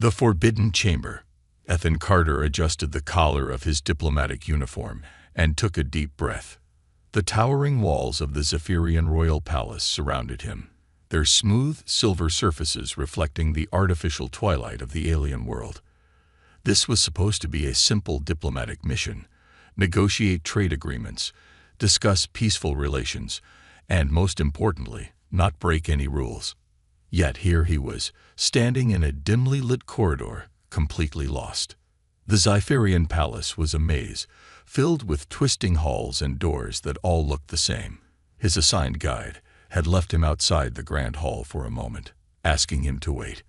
The Forbidden Chamber. Ethan Carter adjusted the collar of his diplomatic uniform and took a deep breath. The towering walls of the Zephyrian royal palace surrounded him, their smooth silver surfaces reflecting the artificial twilight of the alien world. This was supposed to be a simple diplomatic mission: negotiate trade agreements, discuss peaceful relations, and most importantly, not break any rules. Yet here he was, standing in a dimly lit corridor, completely lost. The Zephyrian palace was a maze, filled with twisting halls and doors that all looked the same. His assigned guide had left him outside the grand hall for a moment, asking him to wait.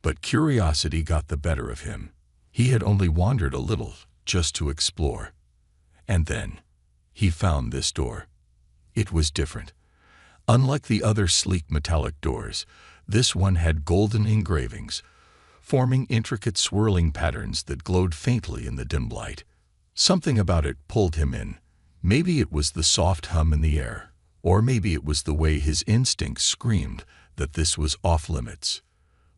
But curiosity got the better of him. He had only wandered a little, just to explore. And then he found this door. It was different. Unlike the other sleek metallic doors, this one had golden engravings, forming intricate swirling patterns that glowed faintly in the dim light. Something about it pulled him in. Maybe it was the soft hum in the air, or maybe it was the way his instincts screamed that this was off-limits.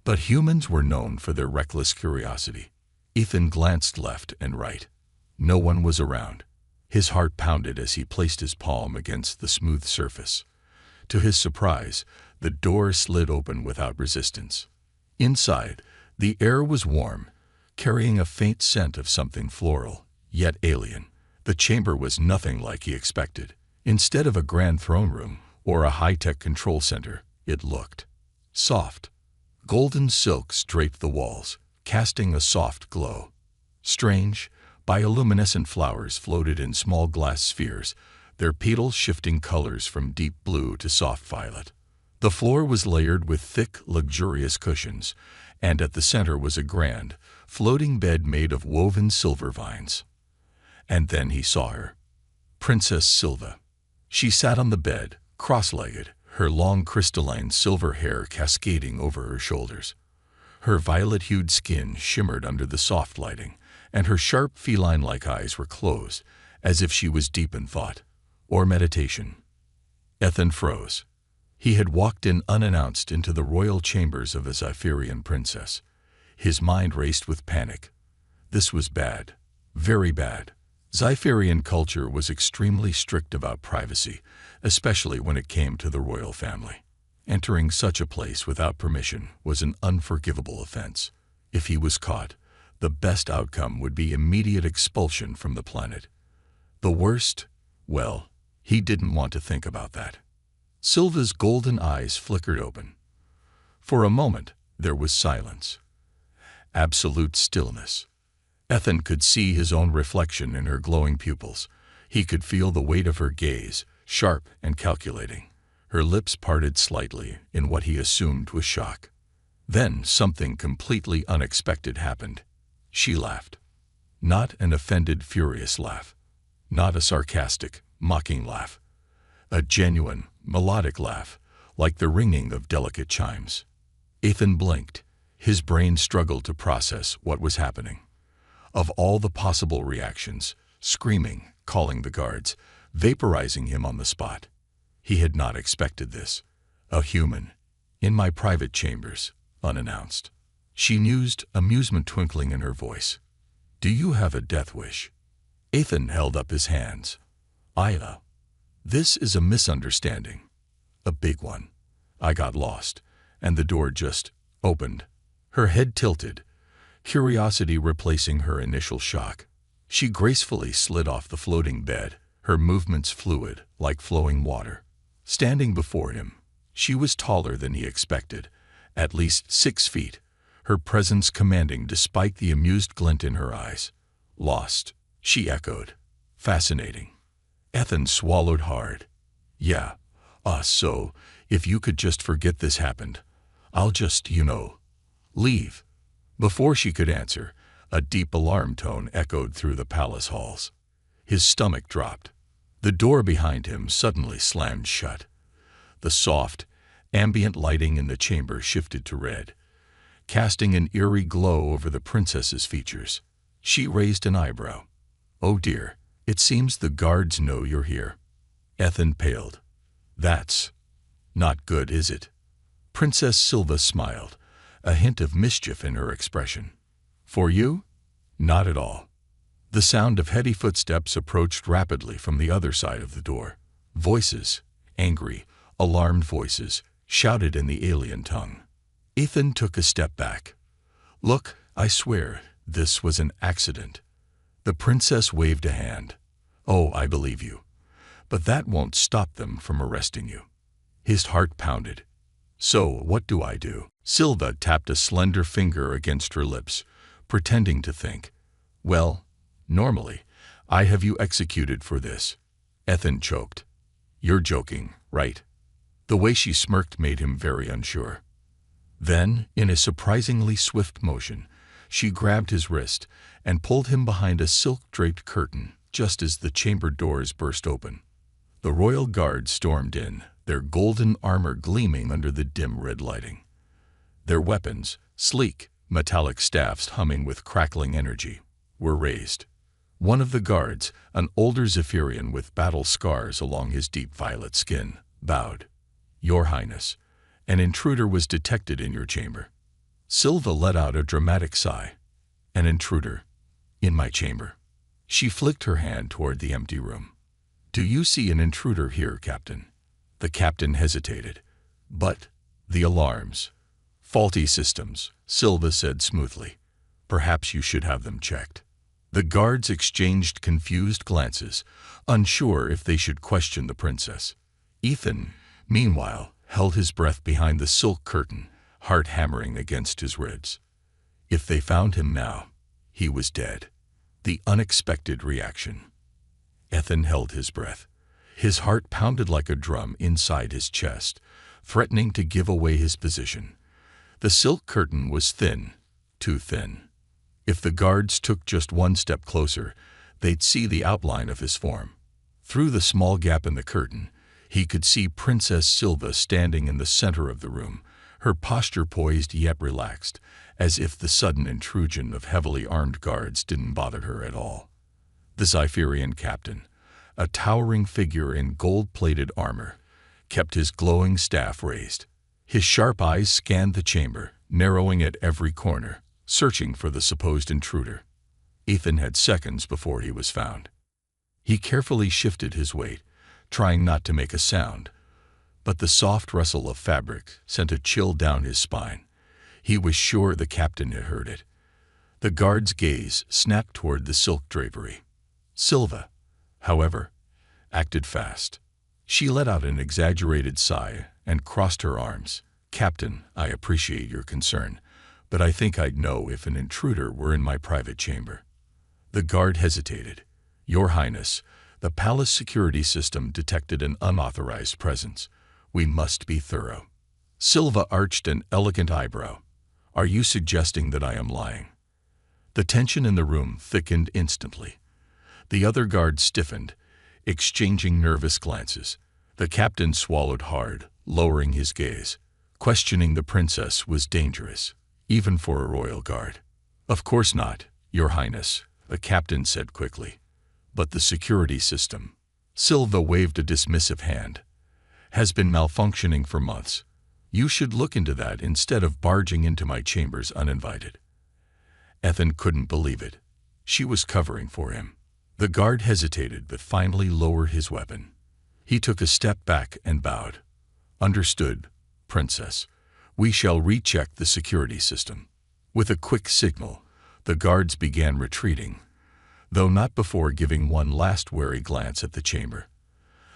But humans were known for their reckless curiosity. Ethan glanced left and right. No one was around. His heart pounded as he placed his palm against the smooth surface. To his surprise, the door slid open without resistance. Inside, the air was warm, carrying a faint scent of something floral, yet alien. The chamber was nothing like he expected. Instead of a grand throne room or a high-tech control center, it looked soft. Golden silks draped the walls, casting a soft glow. Strange, bioluminescent flowers floated in small glass spheres, their petals shifting colors from deep blue to soft violet. The floor was layered with thick, luxurious cushions, and at the center was a grand, floating bed made of woven silver vines. And then he saw her. Princess Silva. She sat on the bed, cross-legged, her long crystalline silver hair cascading over her shoulders. Her violet-hued skin shimmered under the soft lighting, and her sharp feline-like eyes were closed, as if she was deep in thought or meditation. Ethan froze. He had walked in unannounced into the royal chambers of a Zephyrian princess. His mind raced with panic. This was bad, very bad. Zephyrian culture was extremely strict about privacy, especially when it came to the royal family. Entering such a place without permission was an unforgivable offense. If he was caught, the best outcome would be immediate expulsion from the planet. The worst? Well, he didn't want to think about that. Silva's golden eyes flickered open. For a moment, there was silence. Absolute stillness. Ethan could see his own reflection in her glowing pupils. He could feel the weight of her gaze, sharp and calculating. Her lips parted slightly in what he assumed was shock. Then something completely unexpected happened. She laughed. Not an offended, furious laugh. Not a sarcastic, mocking laugh. A genuine, melodic laugh, like the ringing of delicate chimes. Ethan blinked. His brain struggled to process what was happening. Of all the possible reactions, screaming, calling the guards, vaporizing him on the spot. He had not expected this. A human, in my private chambers, unannounced. She mused, amusement twinkling in her voice. Do you have a death wish? Ethan held up his hands. This is a misunderstanding. A big one. I got lost, and the door just opened. Her head tilted, curiosity replacing her initial shock. She gracefully slid off the floating bed, her movements fluid, like flowing water. Standing before him, she was taller than he expected, at least 6 feet, her presence commanding despite the amused glint in her eyes. Lost, she echoed. Fascinating. Ethan swallowed hard. Yeah, so, if you could just forget this happened, I'll just, leave. Before she could answer, a deep alarm tone echoed through the palace halls. His stomach dropped. The door behind him suddenly slammed shut. The soft, ambient lighting in the chamber shifted to red, casting an eerie glow over the princess's features. She raised an eyebrow. Oh dear, it seems the guards know you're here. Ethan paled. That's not good, is it? Princess Silva smiled, a hint of mischief in her expression. "For you?" "Not at all." The sound of heavy footsteps approached rapidly from the other side of the door. Voices, angry, alarmed voices, shouted in the alien tongue. Ethan took a step back. "Look, I swear, this was an accident." The princess waved a hand. "Oh, I believe you. But that won't stop them from arresting you." His heart pounded. "So, what do I do?" Silva tapped a slender finger against her lips, pretending to think. "Well, normally, I have you executed for this." Ethan choked. "You're joking, right?" The way she smirked made him very unsure. Then, in a surprisingly swift motion, she grabbed his wrist and pulled him behind a silk-draped curtain just as the chamber doors burst open. The royal guards stormed in, their golden armor gleaming under the dim red lighting. Their weapons, sleek, metallic staffs humming with crackling energy, were raised. One of the guards, an older Zephyrian with battle scars along his deep violet skin, bowed. "Your Highness, an intruder was detected in your chamber." Silva let out a dramatic sigh. "An intruder? In my chamber?" She flicked her hand toward the empty room. "Do you see an intruder here, Captain?" The captain hesitated. "But the alarms." "Faulty systems," Silva said smoothly. "Perhaps you should have them checked." The guards exchanged confused glances, unsure if they should question the princess. Ethan, meanwhile, held his breath behind the silk curtain, heart hammering against his ribs. If they found him now, he was dead. The unexpected reaction. Ethan held his breath. His heart pounded like a drum inside his chest, threatening to give away his position. The silk curtain was thin, too thin. If the guards took just one step closer, they'd see the outline of his form. Through the small gap in the curtain, he could see Princess Silva standing in the center of the room, her posture poised yet relaxed, as if the sudden intrusion of heavily armed guards didn't bother her at all. The Zephyrian captain, a towering figure in gold-plated armor, kept his glowing staff raised. His sharp eyes scanned the chamber, narrowing at every corner, searching for the supposed intruder. Ethan had seconds before he was found. He carefully shifted his weight, trying not to make a sound, but the soft rustle of fabric sent a chill down his spine. He was sure the captain had heard it. The guard's gaze snapped toward the silk drapery. Silva, however, acted fast. She let out an exaggerated sigh and crossed her arms. "Captain, I appreciate your concern, but I think I'd know if an intruder were in my private chamber." The guard hesitated. "Your Highness, the palace security system detected an unauthorized presence. We must be thorough." Silva arched an elegant eyebrow. "Are you suggesting that I am lying?" The tension in the room thickened instantly. The other guards stiffened, exchanging nervous glances. The captain swallowed hard, lowering his gaze. Questioning the princess was dangerous, even for a royal guard. "Of course not, Your Highness," the captain said quickly. "But the security system," Silva waved a dismissive hand, "has been malfunctioning for months. You should look into that instead of barging into my chambers uninvited." Ethan couldn't believe it. She was covering for him. The guard hesitated but finally lowered his weapon. He took a step back and bowed. "Understood, Princess. We shall recheck the security system." With a quick signal, the guards began retreating, though not before giving one last wary glance at the chamber.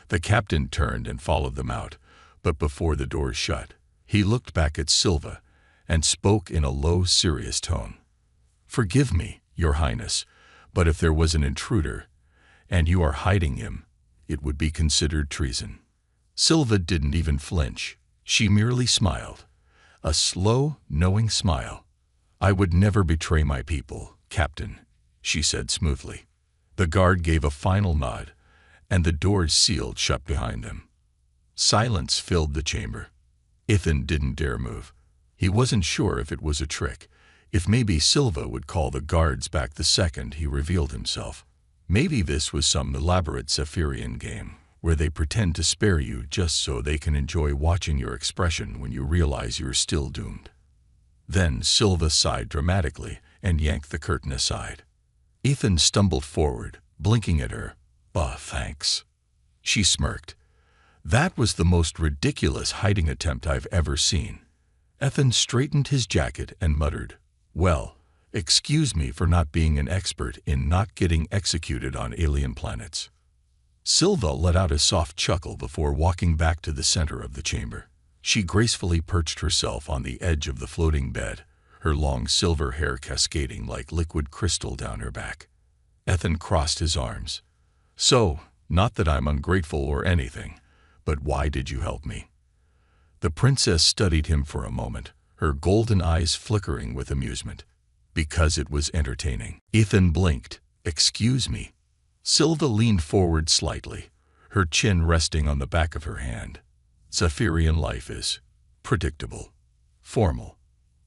The captain turned and followed them out, but before the doors shut, he looked back at Silva and spoke in a low, serious tone. "Forgive me, Your Highness, but if there was an intruder, and you are hiding him, it would be considered treason." Silva didn't even flinch. She merely smiled. A slow, knowing smile. "I would never betray my people, Captain," she said smoothly. The guard gave a final nod, and the doors sealed shut behind them. Silence filled the chamber. Ethan didn't dare move. He wasn't sure if it was a trick, if maybe Silva would call the guards back the second he revealed himself. Maybe this was some elaborate Zephyrian game, where they pretend to spare you just so they can enjoy watching your expression when you realize you're still doomed. Then Silva sighed dramatically and yanked the curtain aside. Ethan stumbled forward, blinking at her. Thanks." She smirked. "That was the most ridiculous hiding attempt I've ever seen." Ethan straightened his jacket and muttered, "Well, excuse me for not being an expert in not getting executed on alien planets." Silva let out a soft chuckle before walking back to the center of the chamber. She gracefully perched herself on the edge of the floating bed, her long silver hair cascading like liquid crystal down her back. Ethan crossed his arms. "So, not that I'm ungrateful or anything, but why did you help me?" The princess studied him for a moment, her golden eyes flickering with amusement. "Because it was entertaining." Ethan blinked. "Excuse me." Silva leaned forward slightly, her chin resting on the back of her hand. "Zephyrian life is predictable, formal,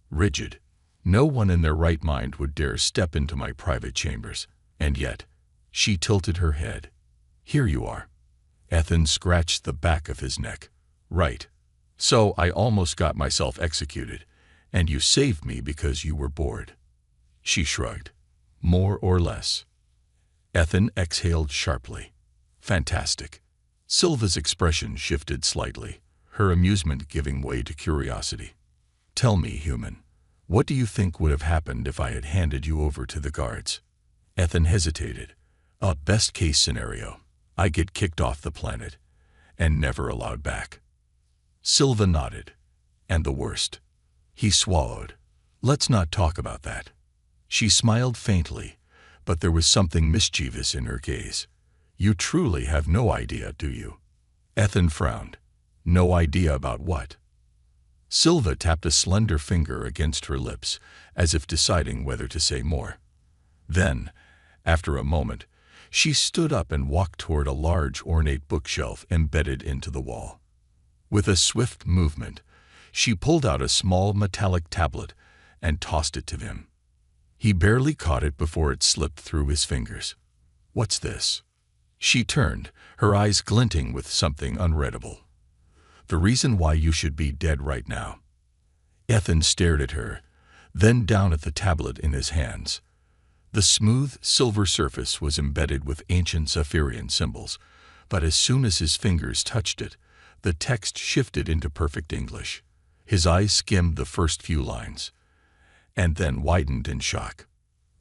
rigid. No one in their right mind would dare step into my private chambers. And yet," she tilted her head, "here you are." Ethan scratched the back of his neck. "Right. So I almost got myself executed, and you saved me because you were bored." She shrugged. "More or less." Ethan exhaled sharply. "Fantastic." Silva's expression shifted slightly, her amusement giving way to curiosity. "Tell me, human, what do you think would have happened if I had handed you over to the guards?" Ethan hesitated. Best-case scenario, I get kicked off the planet and never allowed back." Silva nodded. "And the worst?" He swallowed. "Let's not talk about that." She smiled faintly, but there was something mischievous in her gaze. "You truly have no idea, do you?" Ethan frowned. "No idea about what?" Silva tapped a slender finger against her lips, as if deciding whether to say more. Then, after a moment, she stood up and walked toward a large ornate bookshelf embedded into the wall. With a swift movement, she pulled out a small metallic tablet and tossed it to him. He barely caught it before it slipped through his fingers. "What's this?" She turned, her eyes glinting with something unreadable. "The reason why you should be dead right now." Ethan stared at her, then down at the tablet in his hands. The smooth, silver surface was embedded with ancient Zephyrian symbols, but as soon as his fingers touched it, the text shifted into perfect English. His eyes skimmed the first few lines, and then widened in shock.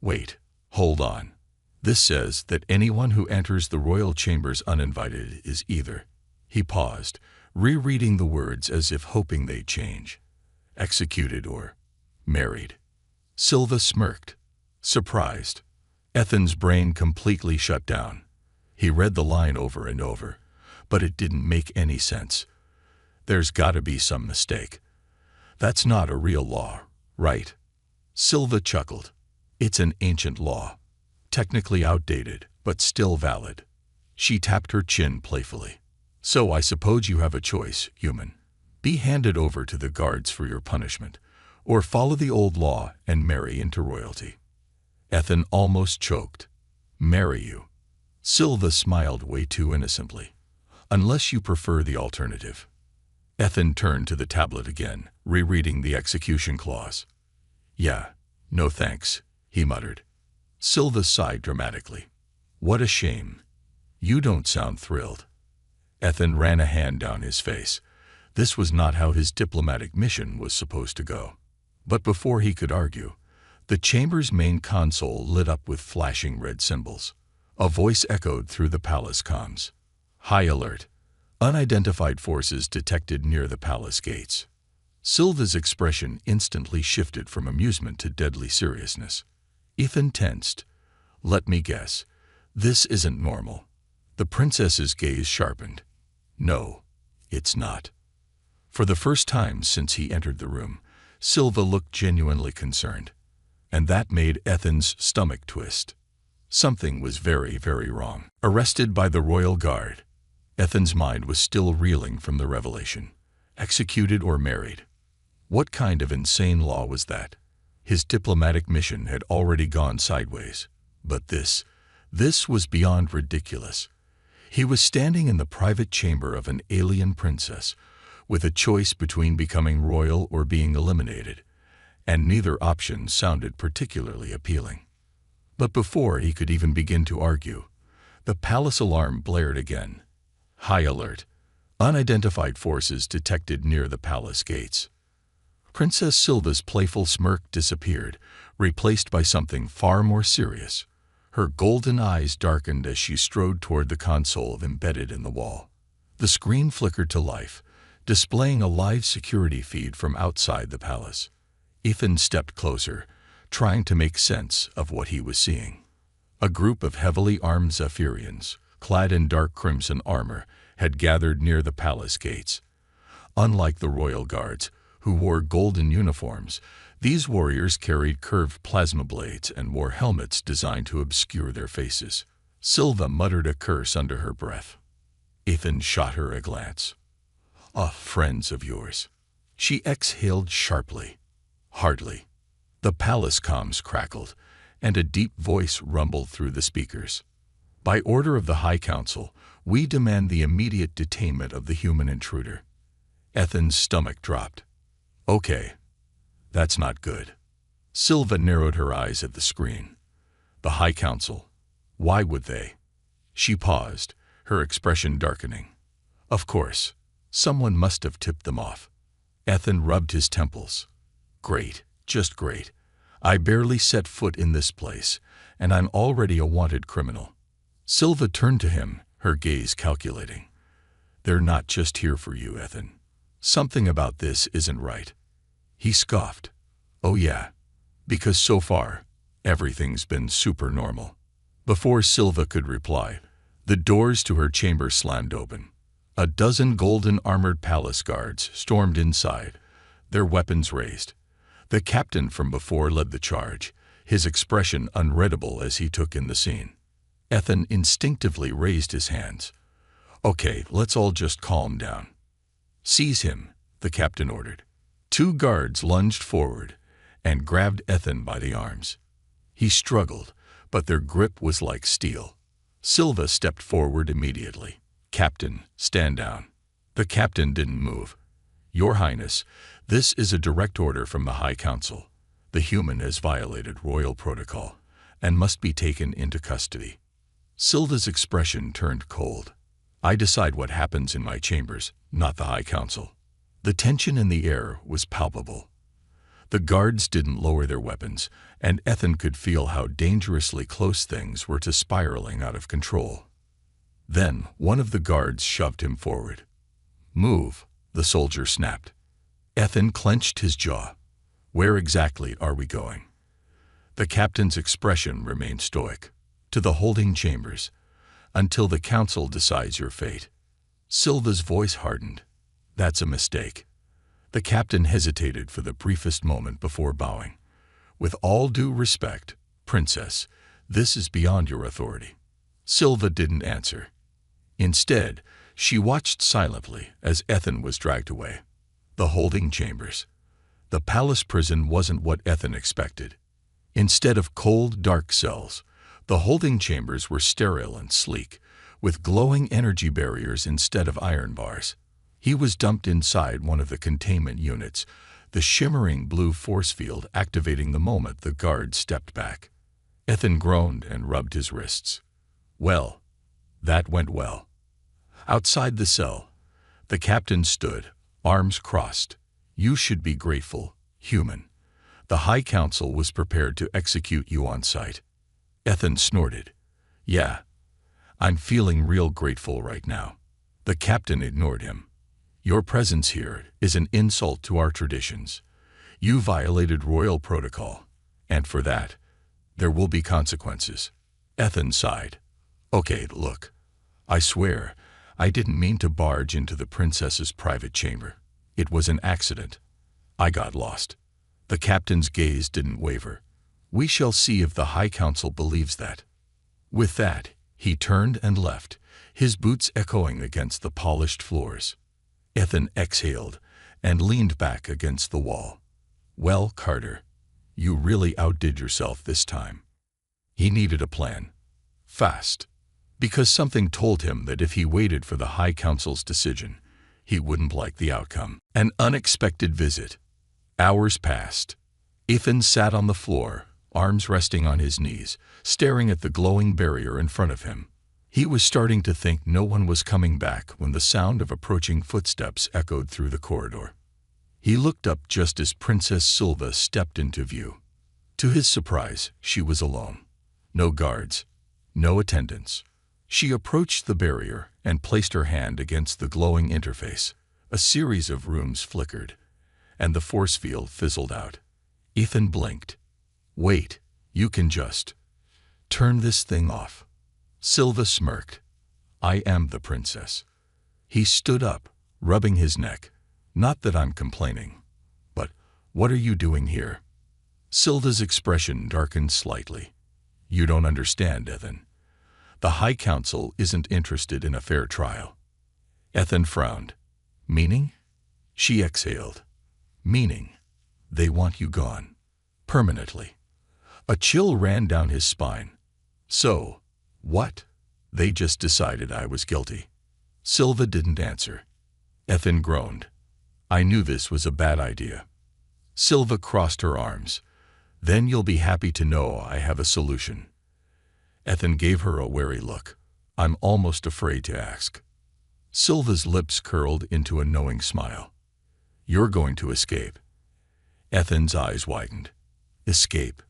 "Wait, hold on. This says that anyone who enters the royal chambers uninvited is either—" He paused, rereading the words as if hoping they'd change. "Executed or married." Silva smirked, surprised. Ethan's brain completely shut down. He read the line over and over, but it didn't make any sense. There's gotta be some mistake. That's not a real law, right? Silva chuckled. It's an ancient law. Technically outdated, but still valid. She tapped her chin playfully. So I suppose you have a choice, human. Be handed over to the guards for your punishment, or follow the old law and marry into royalty. Ethan almost choked. Marry you. Silva smiled way too innocently. Unless you prefer the alternative. Ethan turned to the tablet again, rereading the execution clause. Yeah, no thanks, he muttered. Silva sighed dramatically. What a shame. You don't sound thrilled. Ethan ran a hand down his face. This was not how his diplomatic mission was supposed to go. But before he could argue, the chamber's main console lit up with flashing red symbols. A voice echoed through the palace comms. High alert. Unidentified forces detected near the palace gates. Silva's expression instantly shifted from amusement to deadly seriousness. Ethan tensed. Let me guess. This isn't normal. The princess's gaze sharpened. No, it's not. For the first time since he entered the room, Silva looked genuinely concerned. And that made Ethan's stomach twist. Something was very, very wrong. Arrested by the royal guard. Ethan's mind was still reeling from the revelation. Executed or married. What kind of insane law was that? His diplomatic mission had already gone sideways. But this was beyond ridiculous. He was standing in the private chamber of an alien princess, with a choice between becoming royal or being eliminated. and neither option sounded particularly appealing. But before he could even begin to argue, the palace alarm blared again. High alert. Unidentified forces detected near the palace gates. Princess Silva's playful smirk disappeared, replaced by something far more serious. Her golden eyes darkened as she strode toward the console embedded in the wall. The screen flickered to life, displaying a live security feed from outside the palace. Ethan stepped closer, trying to make sense of what he was seeing. A group of heavily armed Zephyrians, clad in dark crimson armor, had gathered near the palace gates. Unlike the royal guards, who wore golden uniforms, these warriors carried curved plasma blades and wore helmets designed to obscure their faces. Silva muttered a curse under her breath. Ethan shot her a glance. "Ah, friends of yours." She exhaled sharply. "Hardly." The palace comms crackled, and a deep voice rumbled through the speakers. "By order of the High Council, we demand the immediate detainment of the human intruder." Ethan's stomach dropped. "Okay. That's not good." Silva narrowed her eyes at the screen. "The High Council. Why would they?" She paused, her expression darkening. "Of course. Someone must have tipped them off." Ethan rubbed his temples. "Great. Just great. I barely set foot in this place, and I'm already a wanted criminal." Silva turned to him, her gaze calculating. "They're not just here for you, Ethan. Something about this isn't right." He scoffed. "Oh yeah, because so far, everything's been super normal." Before Silva could reply, the doors to her chamber slammed open. A dozen golden armored palace guards stormed inside, their weapons raised. The captain from before led the charge, his expression unreadable as he took in the scene. Ethan instinctively raised his hands. "Okay, let's all just calm down." "Seize him," the captain ordered. Two guards lunged forward and grabbed Ethan by the arms. He struggled, but their grip was like steel. Silva stepped forward immediately. "Captain, stand down." The captain didn't move. "Your Highness, this is a direct order from the High Council. The human has violated royal protocol and must be taken into custody." Silva's expression turned cold. "I decide what happens in my chambers, not the High Council." The tension in the air was palpable. The guards didn't lower their weapons, and Ethan could feel how dangerously close things were to spiraling out of control. Then one of the guards shoved him forward. "Move," the soldier snapped. Ethan clenched his jaw. "Where exactly are we going?" The captain's expression remained stoic. "To the holding chambers, until the council decides your fate." Silva's voice hardened. "That's a mistake." The captain hesitated for the briefest moment before bowing. "With all due respect, Princess, this is beyond your authority." Silva didn't answer. Instead, she watched silently as Ethan was dragged away. The holding chambers. The palace prison wasn't what Ethan expected. Instead of cold, dark cells, the holding chambers were sterile and sleek, with glowing energy barriers instead of iron bars. He was dumped inside one of the containment units, the shimmering blue force field activating the moment the guard stepped back. Ethan groaned and rubbed his wrists. Well, that went well. Outside the cell, the captain stood, arms crossed. "You should be grateful, human. The High Council was prepared to execute you on sight." Ethan snorted. "Yeah, I'm feeling real grateful right now." The captain ignored him. "Your presence here is an insult to our traditions. You violated royal protocol, and for that, there will be consequences." Ethan sighed. "Okay, look, I swear, I didn't mean to barge into the princess's private chamber. It was an accident. I got lost." The captain's gaze didn't waver. "We shall see if the High Council believes that." With that, he turned and left, his boots echoing against the polished floors. Ethan exhaled and leaned back against the wall. "Well, Carter, you really outdid yourself this time." He needed a plan. Fast. Because something told him that if he waited for the High Council's decision, he wouldn't like the outcome. An unexpected visit. Hours passed. Ethan sat on the floor, arms resting on his knees, staring at the glowing barrier in front of him. He was starting to think no one was coming back when the sound of approaching footsteps echoed through the corridor. He looked up just as Princess Silva stepped into view. To his surprise, she was alone. No guards, no attendants. She approached the barrier and placed her hand against the glowing interface. A series of rooms flickered, and the force field fizzled out. Ethan blinked. "Wait, you can just turn this thing off." Silva smirked. "I am the princess." He stood up, rubbing his neck. "Not that I'm complaining. But what are you doing here?" Silva's expression darkened slightly. "You don't understand, Ethan. The High Council isn't interested in a fair trial." Ethan frowned. "Meaning?" She exhaled. "Meaning, they want you gone. Permanently." A chill ran down his spine. "So, what? They just decided I was guilty." Silva didn't answer. Ethan groaned. "I knew this was a bad idea." Silva crossed her arms. "Then you'll be happy to know I have a solution." Ethan gave her a wary look. "I'm almost afraid to ask." Silva's lips curled into a knowing smile. "You're going to escape." Ethan's eyes widened. Escape?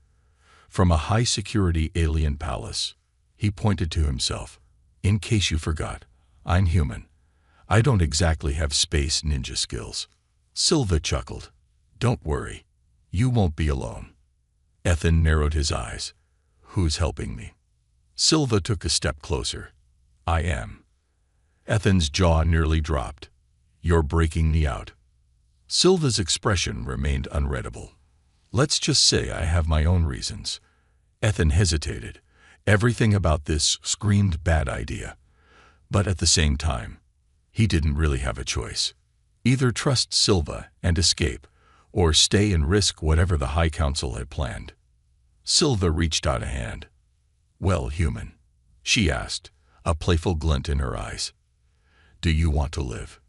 From a high-security alien palace. He pointed to himself. "In case you forgot, I'm human. I don't exactly have space ninja skills." Silva chuckled. "Don't worry. You won't be alone." Ethan narrowed his eyes. "Who's helping me?" Silva took a step closer. "I am." Ethan's jaw nearly dropped. "You're breaking me out." Silva's expression remained unreadable. "Let's just say I have my own reasons." Ethan hesitated. Everything about this screamed bad idea. But at the same time, he didn't really have a choice. Either trust Silva and escape, or stay and risk whatever the High Council had planned. Silva reached out a hand. "Well, human," she asked, a playful glint in her eyes. "Do you want to live?"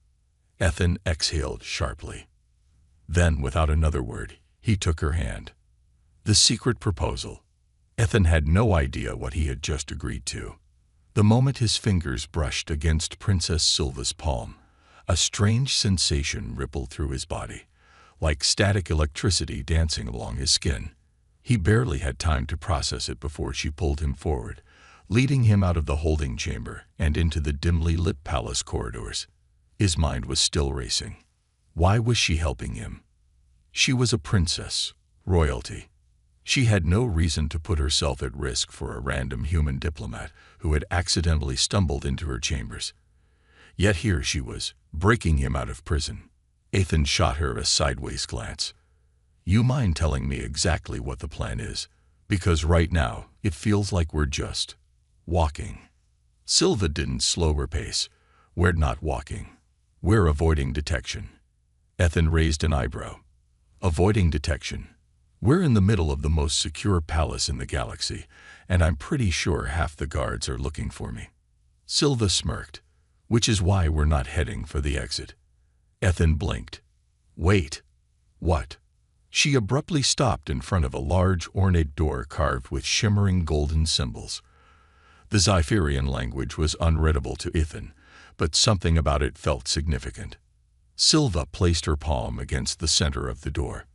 Ethan exhaled sharply. Then, without another word, he took her hand. The secret proposal. Ethan had no idea what he had just agreed to. The moment his fingers brushed against Princess Silva's palm, a strange sensation rippled through his body, like static electricity dancing along his skin. He barely had time to process it before she pulled him forward, leading him out of the holding chamber and into the dimly lit palace corridors. His mind was still racing. Why was she helping him? She was a princess, royalty. She had no reason to put herself at risk for a random human diplomat who had accidentally stumbled into her chambers. Yet here she was, breaking him out of prison. Ethan shot her a sideways glance. "You mind telling me exactly what the plan is? Because right now, it feels like we're just walking." Silva didn't slow her pace. "We're not walking. We're avoiding detection." Ethan raised an eyebrow. "Avoiding detection? We're in the middle of the most secure palace in the galaxy, and I'm pretty sure half the guards are looking for me." Silva smirked. "Which is why we're not heading for the exit." Ethan blinked. "Wait. What?" She abruptly stopped in front of a large, ornate door carved with shimmering golden symbols. The Zypherian language was unreadable to Ethan, but something about it felt significant. Silva placed her palm against the center of the door.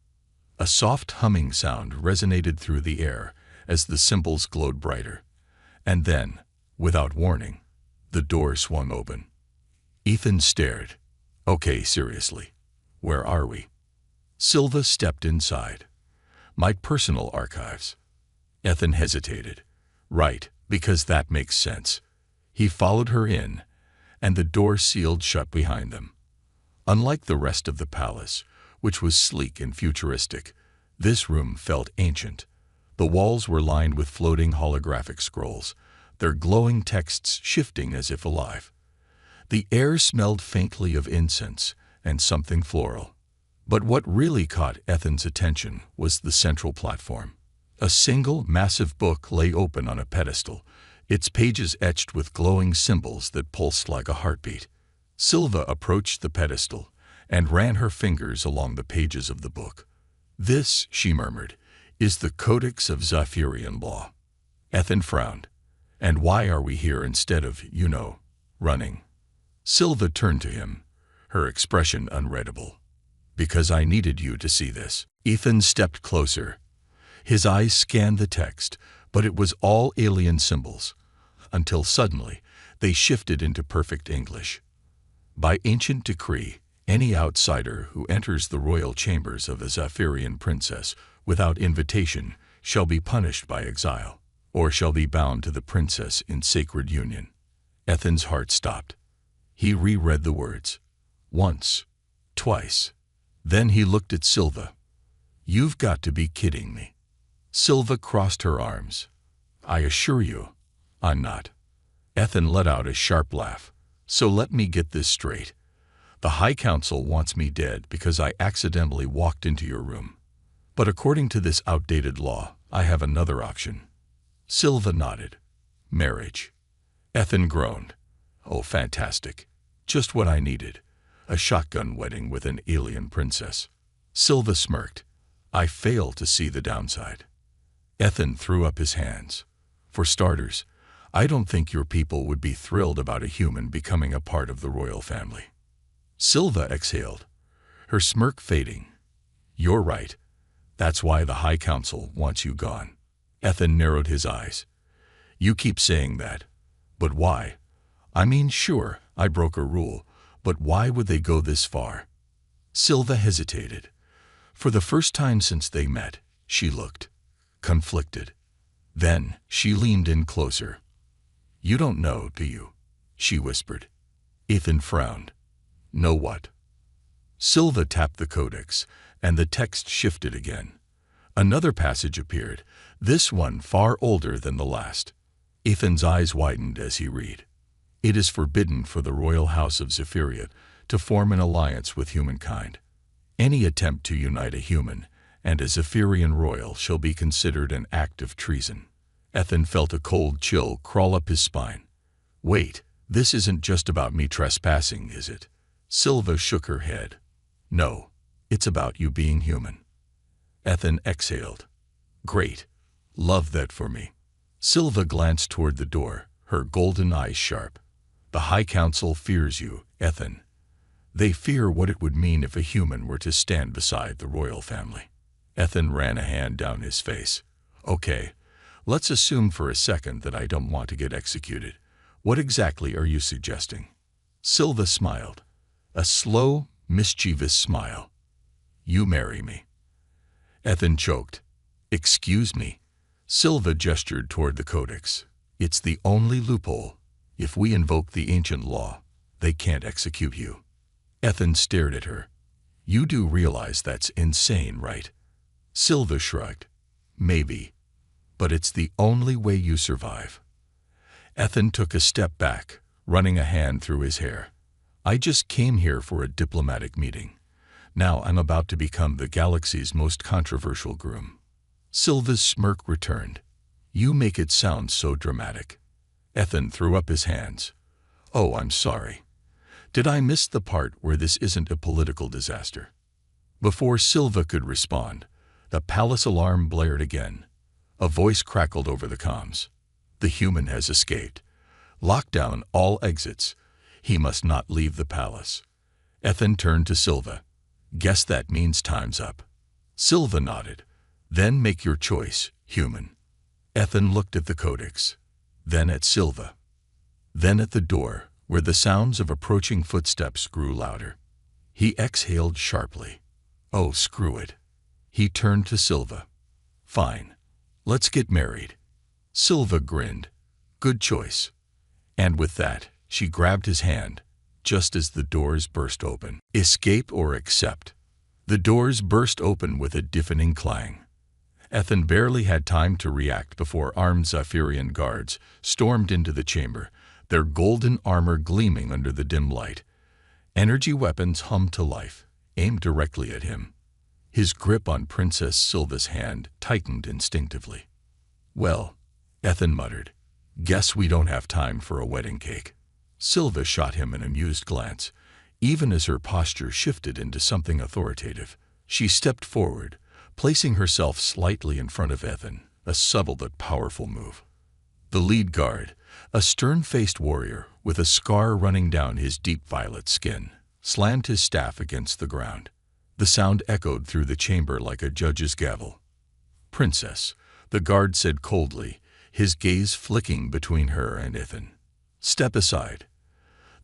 A soft humming sound resonated through the air as the symbols glowed brighter. And then, without warning, the door swung open. Ethan stared. "Okay, seriously, where are we?" Silva stepped inside. "My personal archives." Ethan hesitated. "Right, because that makes sense." He followed her in, and the door sealed shut behind them. Unlike the rest of the palace, which was sleek and futuristic, this room felt ancient. The walls were lined with floating holographic scrolls, their glowing texts shifting as if alive. The air smelled faintly of incense and something floral. But what really caught Ethan's attention was the central platform. A single, massive book lay open on a pedestal, its pages etched with glowing symbols that pulsed like a heartbeat. Silva approached the pedestal and ran her fingers along the pages of the book. "This," she murmured, "is the Codex of Zephyrian law." Ethan frowned. "And why are we here instead of, running?" Silva turned to him, her expression unreadable. "Because I needed you to see this." Ethan stepped closer. His eyes scanned the text, but it was all alien symbols, until suddenly they shifted into perfect English. "By ancient decree, any outsider who enters the royal chambers of a Zephyrian princess without invitation shall be punished by exile, or shall be bound to the princess in sacred union." Ethan's heart stopped. He reread the words. Once. Twice. Then he looked at Silva. "You've got to be kidding me." Silva crossed her arms. "I assure you, I'm not." Ethan let out a sharp laugh. "So let me get this straight. The High Council wants me dead because I accidentally walked into your room. But according to this outdated law, I have another option." Silva nodded. "Marriage." Ethan groaned. "Oh, fantastic. Just what I needed. A shotgun wedding with an alien princess." Silva smirked. "I fail to see the downside." Ethan threw up his hands. "For starters, I don't think your people would be thrilled about a human becoming a part of the royal family." Silva exhaled, her smirk fading. "You're right. That's why the High Council wants you gone." Ethan narrowed his eyes. "You keep saying that. But why? I mean, sure, I broke a rule, but why would they go this far?" Silva hesitated. For the first time since they met, she looked conflicted. Then she leaned in closer. "You don't know, do you?" she whispered. Ethan frowned. "Know what?" Silva tapped the codex, and the text shifted again. Another passage appeared, this one far older than the last. Ethan's eyes widened as he read. "It is forbidden for the royal house of Zephyria to form an alliance with humankind. Any attempt to unite a human and a Zephyrian royal shall be considered an act of treason." Ethan felt a cold chill crawl up his spine. "Wait, this isn't just about me trespassing, is it?" Silva shook her head. "No, it's about you being human." Ethan exhaled. "Great. Love that for me." Silva glanced toward the door, her golden eyes sharp. "The High Council fears you, Ethan. They fear what it would mean if a human were to stand beside the royal family." Ethan ran a hand down his face. "Okay, let's assume for a second that I don't want to get executed. What exactly are you suggesting?" Silva smiled. A slow, mischievous smile. "You marry me." Ethan choked. "Excuse me." Silva gestured toward the codex. "It's the only loophole. If we invoke the ancient law, they can't execute you." Ethan stared at her. "You do realize that's insane, right?" Silva shrugged. "Maybe. But it's the only way you survive." Ethan took a step back, running a hand through his hair. "I just came here for a diplomatic meeting. Now I'm about to become the galaxy's most controversial groom." Silva's smirk returned. "You make it sound so dramatic." Ethan threw up his hands. "Oh, I'm sorry. Did I miss the part where this isn't a political disaster?" Before Silva could respond, the palace alarm blared again. A voice crackled over the comms. "The human has escaped. Lock down all exits. He must not leave the palace." Ethan turned to Silva. "Guess that means time's up." Silva nodded. "Then make your choice, human." Ethan looked at the codex, then at Silva, then at the door, where the sounds of approaching footsteps grew louder. He exhaled sharply. "Oh, screw it." He turned to Silva. "Fine. Let's get married." Silva grinned. "Good choice." And with that, she grabbed his hand, just as the doors burst open. "Escape or accept." The doors burst open with a deafening clang. Ethan barely had time to react before armed Zephyrian guards stormed into the chamber, their golden armor gleaming under the dim light. Energy weapons hummed to life, aimed directly at him. His grip on Princess Silva's hand tightened instinctively. "Well," Ethan muttered, "guess we don't have time for a wedding cake." Silva shot him an amused glance. Even as her posture shifted into something authoritative, she stepped forward, placing herself slightly in front of Ethan, a subtle but powerful move. The lead guard, a stern-faced warrior with a scar running down his deep violet skin, slammed his staff against the ground. The sound echoed through the chamber like a judge's gavel. "Princess," the guard said coldly, his gaze flicking between her and Ethan. "Step aside.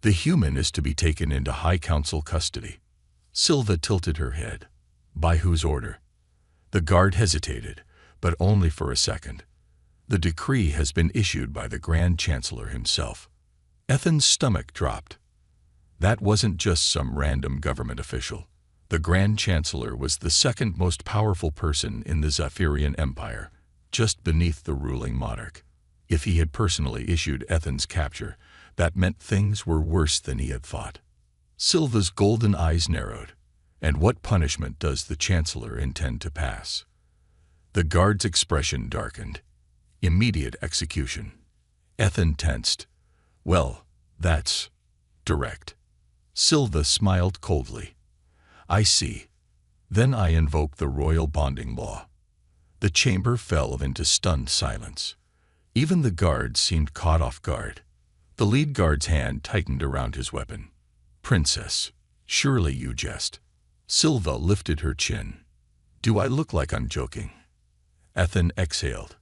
The human is to be taken into High Council custody." Silva tilted her head. "By whose order?" The guard hesitated, but only for a second. "The decree has been issued by the Grand Chancellor himself." Ethan's stomach dropped. That wasn't just some random government official. The Grand Chancellor was the second most powerful person in the Zephyrian Empire, just beneath the ruling monarch. If he had personally issued Ethan's capture, that meant things were worse than he had thought. Silva's golden eyes narrowed. "And what punishment does the Chancellor intend to pass?" The guard's expression darkened. "Immediate execution." Ethan tensed. "Well, that's direct." Silva smiled coldly. "I see. Then I invoke the royal bonding law." The chamber fell into stunned silence. Even the guards seemed caught off guard. The lead guard's hand tightened around his weapon. "Princess, surely you jest." Silva lifted her chin. "Do I look like I'm joking?" Ethan exhaled.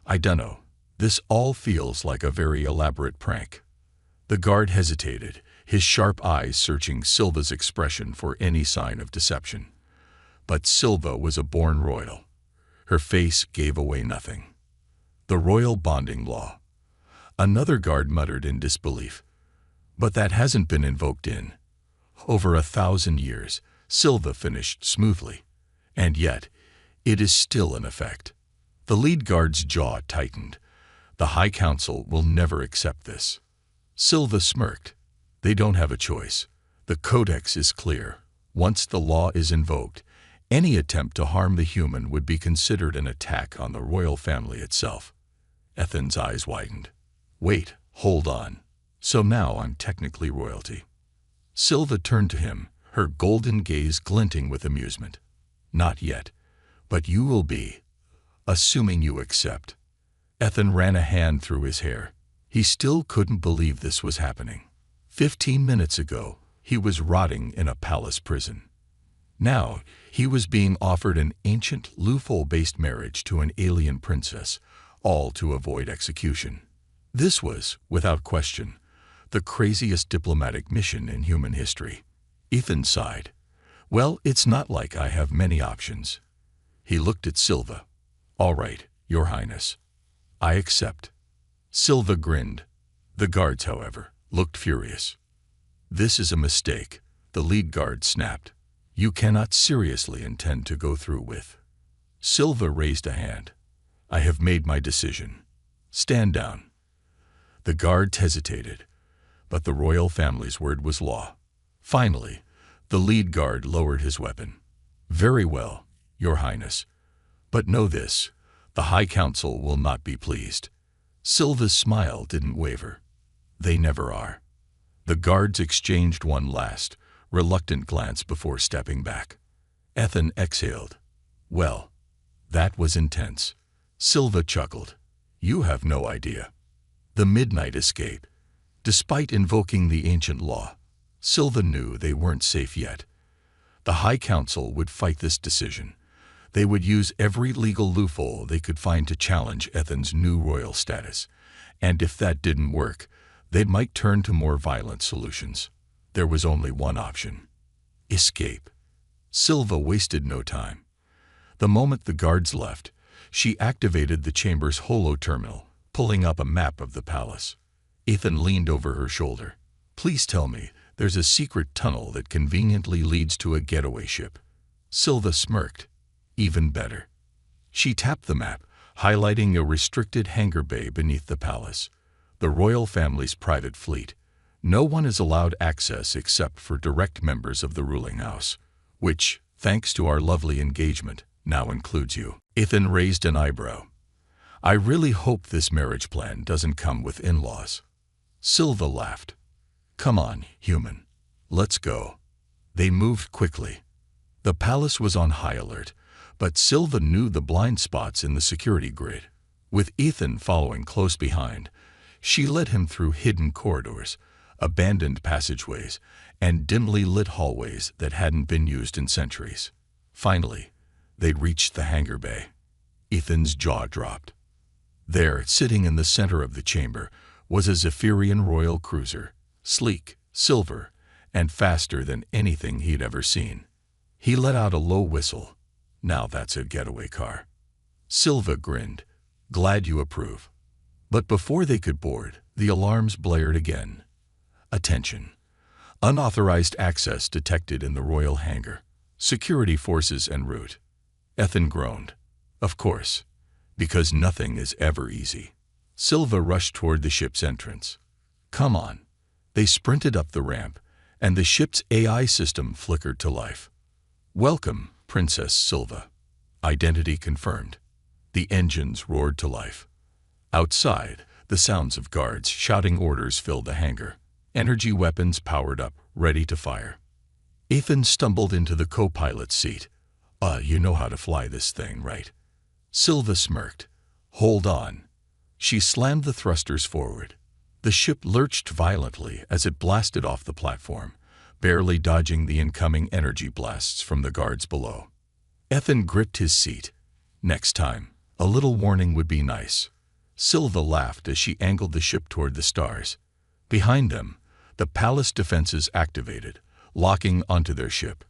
"I dunno. This all feels like a very elaborate prank." The guard hesitated, his sharp eyes searching Silva's expression for any sign of deception. But Silva was a born royal. Her face gave away nothing. "The royal bonding law." Another guard muttered in disbelief. "But that hasn't been invoked in over 1,000 years, Silva finished smoothly. "And yet, it is still in effect." The lead guard's jaw tightened. "The High Council will never accept this." Silva smirked. "They don't have a choice. The Codex is clear. Once the law is invoked, any attempt to harm the human would be considered an attack on the royal family itself." Ethan's eyes widened. "Wait, hold on. So now I'm technically royalty?" Silva turned to him, her golden gaze glinting with amusement. "Not yet, but you will be, assuming you accept." Ethan ran a hand through his hair. He still couldn't believe this was happening. 15 minutes ago, he was rotting in a palace prison. Now, he was being offered an ancient loophole-based marriage to an alien princess, all to avoid execution. This was, without question, the craziest diplomatic mission in human history. Ethan sighed. "Well, it's not like I have many options." He looked at Silva. "All right, Your Highness. I accept." Silva grinned. The guards, however, looked furious. "This is a mistake," the lead guard snapped. "You cannot seriously intend to go through with." Silva raised a hand. "I have made my decision. Stand down." The guards hesitated, but the royal family's word was law. Finally, the lead guard lowered his weapon. "Very well, Your Highness. But know this, the High Council will not be pleased." Silva's smile didn't waver. "They never are." The guards exchanged one last, reluctant glance before stepping back. Ethan exhaled. "Well, that was intense." Silva chuckled. "You have no idea." The midnight escape. Despite invoking the ancient law, Silva knew they weren't safe yet. The High Council would fight this decision. They would use every legal loophole they could find to challenge Ethan's new royal status. And if that didn't work, they might turn to more violent solutions. There was only one option: escape. Silva wasted no time. The moment the guards left, she activated the chamber's holo terminal, pulling up a map of the palace. Ethan leaned over her shoulder. "Please tell me there's a secret tunnel that conveniently leads to a getaway ship." Silva smirked. "Even better." She tapped the map, highlighting a restricted hangar bay beneath the palace. The royal family's private fleet. No one is allowed access except for direct members of the ruling house, which, thanks to our lovely engagement, now includes you. Ethan raised an eyebrow. "I really hope this marriage plan doesn't come with in-laws." Silva laughed. "Come on, human. Let's go." They moved quickly. The palace was on high alert, But Silva knew the blind spots in the security grid. With Ethan following close behind, she led him through hidden corridors, abandoned passageways, and dimly lit hallways that hadn't been used in centuries. Finally, they'd reached the hangar bay. Ethan's jaw dropped. There, sitting in the center of the chamber, was a Zephyrian royal cruiser, sleek, silver, and faster than anything he'd ever seen. He let out a low whistle. Now that's a getaway car. Silva grinned. Glad you approve. But before they could board, the alarms blared again. Attention. Unauthorized access detected in the royal hangar. Security forces en route. Ethan groaned. Of course, because nothing is ever easy. Silva rushed toward the ship's entrance. Come on. They sprinted up the ramp, and the ship's AI system flickered to life. Welcome, Princess Silva. Identity confirmed. The engines roared to life. Outside, the sounds of guards shouting orders filled the hangar. Energy weapons powered up, ready to fire. Ethan stumbled into the co-pilot's seat. You know how to fly this thing, right? Silva smirked. Hold on. She slammed the thrusters forward. The ship lurched violently as it blasted off the platform, barely dodging the incoming energy blasts from the guards below. Ethan gripped his seat. Next time, a little warning would be nice. Silva laughed as she angled the ship toward the stars. Behind them, the palace defenses activated, locking onto their ship.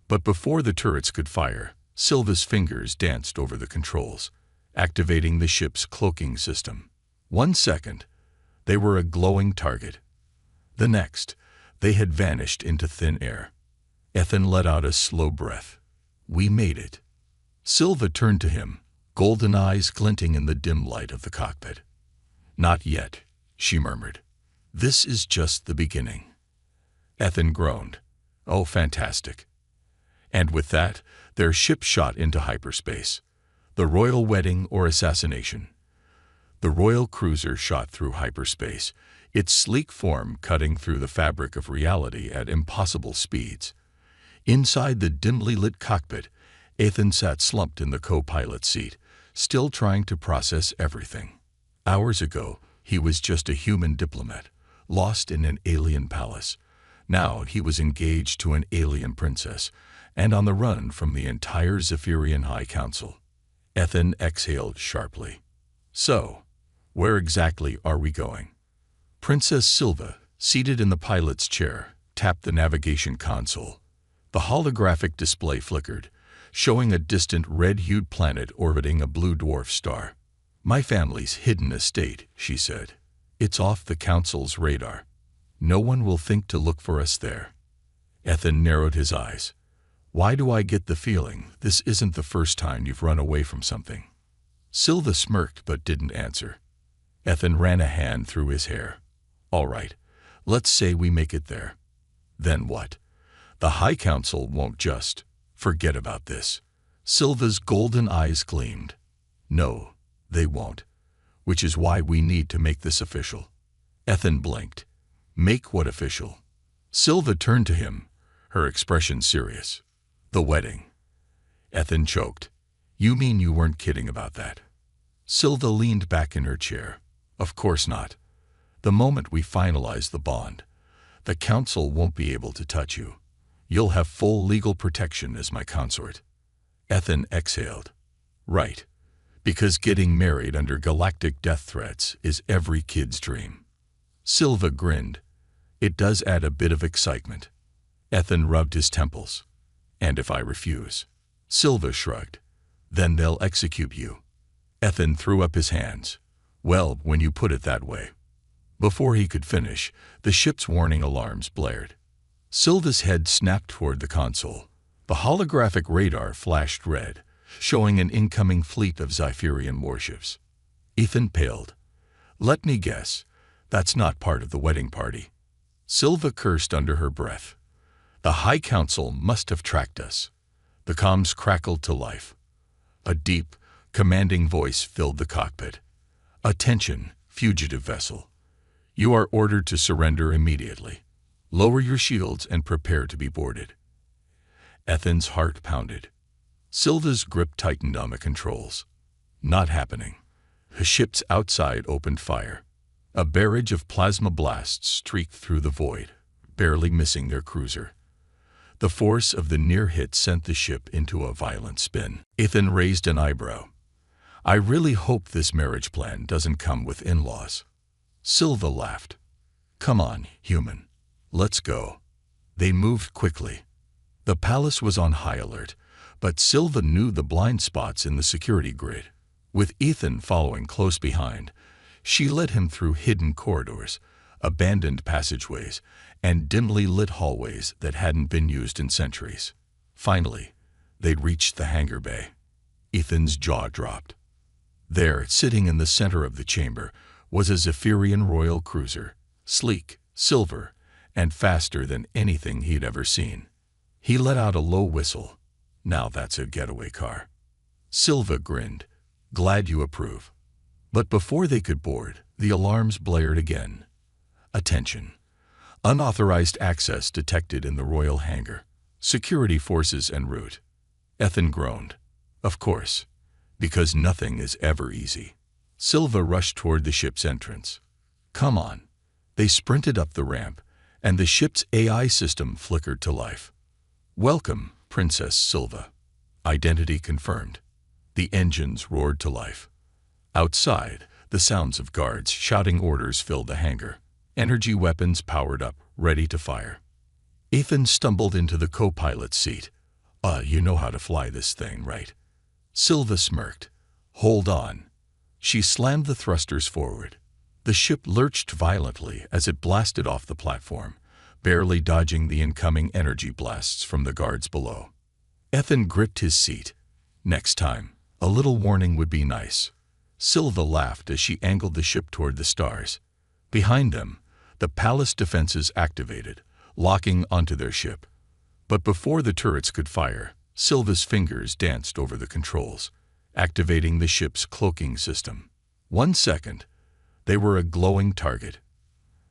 But before the turrets could fire, Silva's fingers danced over the controls, activating the ship's cloaking system. 1 second, they were a glowing target. The next, they had vanished into thin air. Ethan let out a slow breath. We made it. Silva turned to him, golden eyes glinting in the dim light of the cockpit. Not yet, she murmured. This is just the beginning. Ethan groaned. Oh, fantastic. And with that, their ship shot into hyperspace. The royal wedding or assassination. The royal cruiser shot through hyperspace, its sleek form cutting through the fabric of reality at impossible speeds. Inside the dimly lit cockpit, Ethan sat slumped in the co-pilot seat, still trying to process everything. Hours ago, he was just a human diplomat, lost in an alien palace. Now he was engaged to an alien princess, and on the run from the entire Zephyrian High Council. Ethan exhaled sharply. So, where exactly are we going? Princess Silva, seated in the pilot's chair, tapped the navigation console. The holographic display flickered, showing a distant red-hued planet orbiting a blue dwarf star. My family's hidden estate, she said. It's off the council's radar. No one will think to look for us there. Ethan narrowed his eyes. Why do I get the feeling this isn't the first time you've run away from something? Silva smirked but didn't answer. Ethan ran a hand through his hair. All right, let's say we make it there. Then what? The High Council won't just forget about this. Silva's golden eyes gleamed. No, they won't. Which is why we need to make this official. Ethan blinked. Make what official? Silva turned to him, her expression serious. The wedding. Ethan choked. You mean you weren't kidding about that? Silva leaned back in her chair. Of course not. The moment we finalize the bond, the council won't be able to touch you. You'll have full legal protection as my consort. Ethan exhaled. Right. Because getting married under galactic death threats is every kid's dream. Silva grinned. It does add a bit of excitement. Ethan rubbed his temples. And if I refuse? Silva shrugged. Then they'll execute you. Ethan threw up his hands. Well, when you put it that way. Before he could finish, the ship's warning alarms blared. Silva's head snapped toward the console. The holographic radar flashed red, showing an incoming fleet of Zephyrian warships. Ethan paled. Let me guess, that's not part of the wedding party. Silva cursed under her breath. The High Council must have tracked us. The comms crackled to life. A deep, commanding voice filled the cockpit. Attention, fugitive vessel. You are ordered to surrender immediately. Lower your shields and prepare to be boarded. Ethan's heart pounded. Silva's grip tightened on the controls. Not happening. The ships outside opened fire. A barrage of plasma blasts streaked through the void, barely missing their cruiser. The force of the near hit sent the ship into a violent spin. Ethan raised an eyebrow. I really hope this marriage plan doesn't come with in-laws. Silva laughed. Come on, human. Let's go. They moved quickly. The palace was on high alert, but Silva knew the blind spots in the security grid. With Ethan following close behind, she led him through hidden corridors, abandoned passageways, and dimly lit hallways that hadn't been used in centuries. Finally, they'd reached the hangar bay. Ethan's jaw dropped. There, sitting in the center of the chamber, was a Zephyrian royal cruiser, sleek, silver, and faster than anything he'd ever seen. He let out a low whistle. Now that's a getaway car. Silva grinned. Glad you approve. But before they could board, the alarms blared again. Attention. Unauthorized access detected in the royal hangar. Security forces en route. Ethan groaned. Of course, because nothing is ever easy. Silva rushed toward the ship's entrance. Come on. They sprinted up the ramp, and the ship's AI system flickered to life. Welcome, Princess Silva. Identity confirmed. The engines roared to life. Outside, the sounds of guards shouting orders filled the hangar. Energy weapons powered up, ready to fire. Ethan stumbled into the co-pilot's seat. You know how to fly this thing, right? Silva smirked. Hold on. She slammed the thrusters forward. The ship lurched violently as it blasted off the platform, barely dodging the incoming energy blasts from the guards below. Ethan gripped his seat. Next time, a little warning would be nice. Silva laughed as she angled the ship toward the stars. Behind them, the palace defenses activated, locking onto their ship. But before the turrets could fire, Silva's fingers danced over the controls, activating the ship's cloaking system. 1 second, they were a glowing target.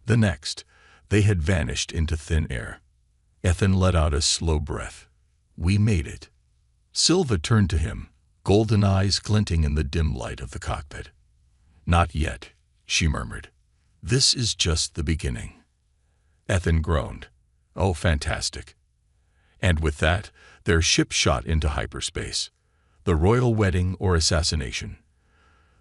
The next, they had vanished into thin air. Ethan let out a slow breath. We made it. Silva turned to him, golden eyes glinting in the dim light of the cockpit. Not yet, she murmured. This is just the beginning. Ethan groaned. Oh, fantastic. And with that, their ship shot into hyperspace. The royal wedding or assassination.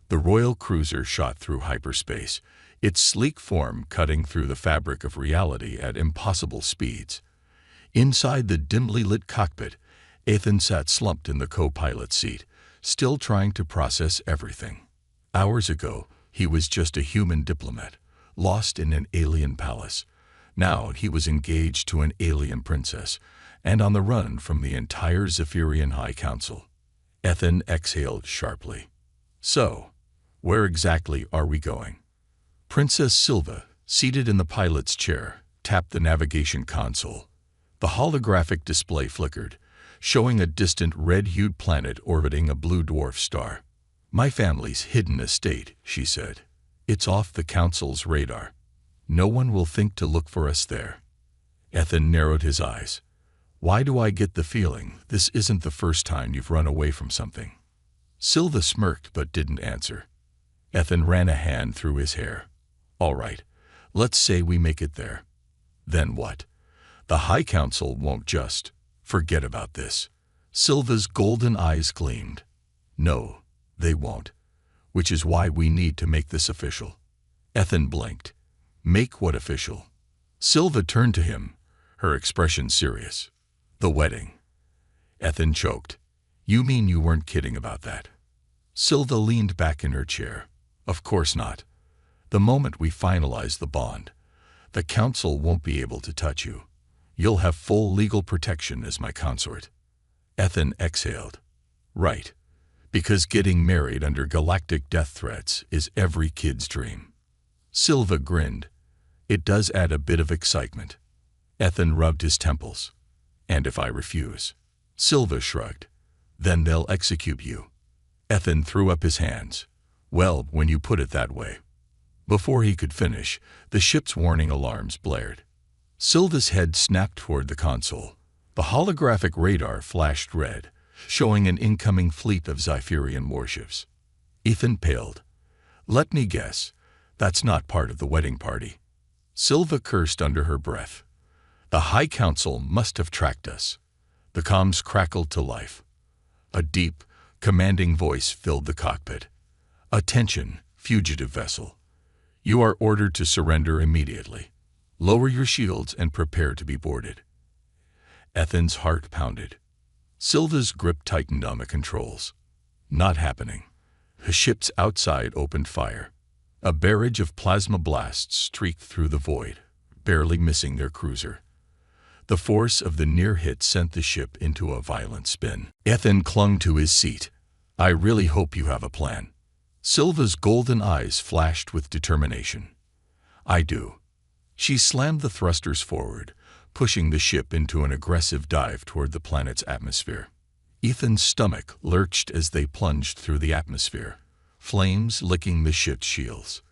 The royal cruiser shot through hyperspace, its sleek form cutting through the fabric of reality at impossible speeds. Inside the dimly lit cockpit, Ethan sat slumped in the co-pilot seat, still trying to process everything. Hours ago, he was just a human diplomat, lost in an alien palace. Now he was engaged to an alien princess, and on the run from the entire Zephyrian High Council. Ethan exhaled sharply. So, where exactly are we going? Princess Silva, seated in the pilot's chair, tapped the navigation console. The holographic display flickered, showing a distant red-hued planet orbiting a blue dwarf star. My family's hidden estate, she said. It's off the council's radar. No one will think to look for us there. Ethan narrowed his eyes. Why do I get the feeling this isn't the first time you've run away from something? Silva smirked but didn't answer. Ethan ran a hand through his hair. All right, let's say we make it there. Then what? The High Council won't just forget about this. Silva's golden eyes gleamed. No, they won't. Which is why we need to make this official. Ethan blinked. Make what official? Silva turned to him, her expression serious. The wedding. Ethan choked. You mean you weren't kidding about that? Silva leaned back in her chair. Of course not. The moment we finalize the bond, the council won't be able to touch you. You'll have full legal protection as my consort. Ethan exhaled. Right. Because getting married under galactic death threats is every kid's dream. Silva grinned. It does add a bit of excitement. Ethan rubbed his temples. And if I refuse? Silva shrugged. Then they'll execute you. Ethan threw up his hands. Well, when you put it that way. Before he could finish, the ship's warning alarms blared. Silva's head snapped toward the console. The holographic radar flashed red, showing an incoming fleet of Zypherian warships. Ethan paled. "Let me guess, that's not part of the wedding party." Silva cursed under her breath. "The High Council must have tracked us." The comms crackled to life. A deep, commanding voice filled the cockpit. "Attention, fugitive vessel. You are ordered to surrender immediately. Lower your shields and prepare to be boarded." Ethan's heart pounded. Silva's grip tightened on the controls. Not happening. The ships outside opened fire. A barrage of plasma blasts streaked through the void, barely missing their cruiser. The force of the near hit sent the ship into a violent spin. Ethan clung to his seat. "I really hope you have a plan." Silva's golden eyes flashed with determination. "I do." She slammed the thrusters forward, pushing the ship into an aggressive dive toward the planet's atmosphere. Ethan's stomach lurched as they plunged through the atmosphere, flames licking the ship's shields.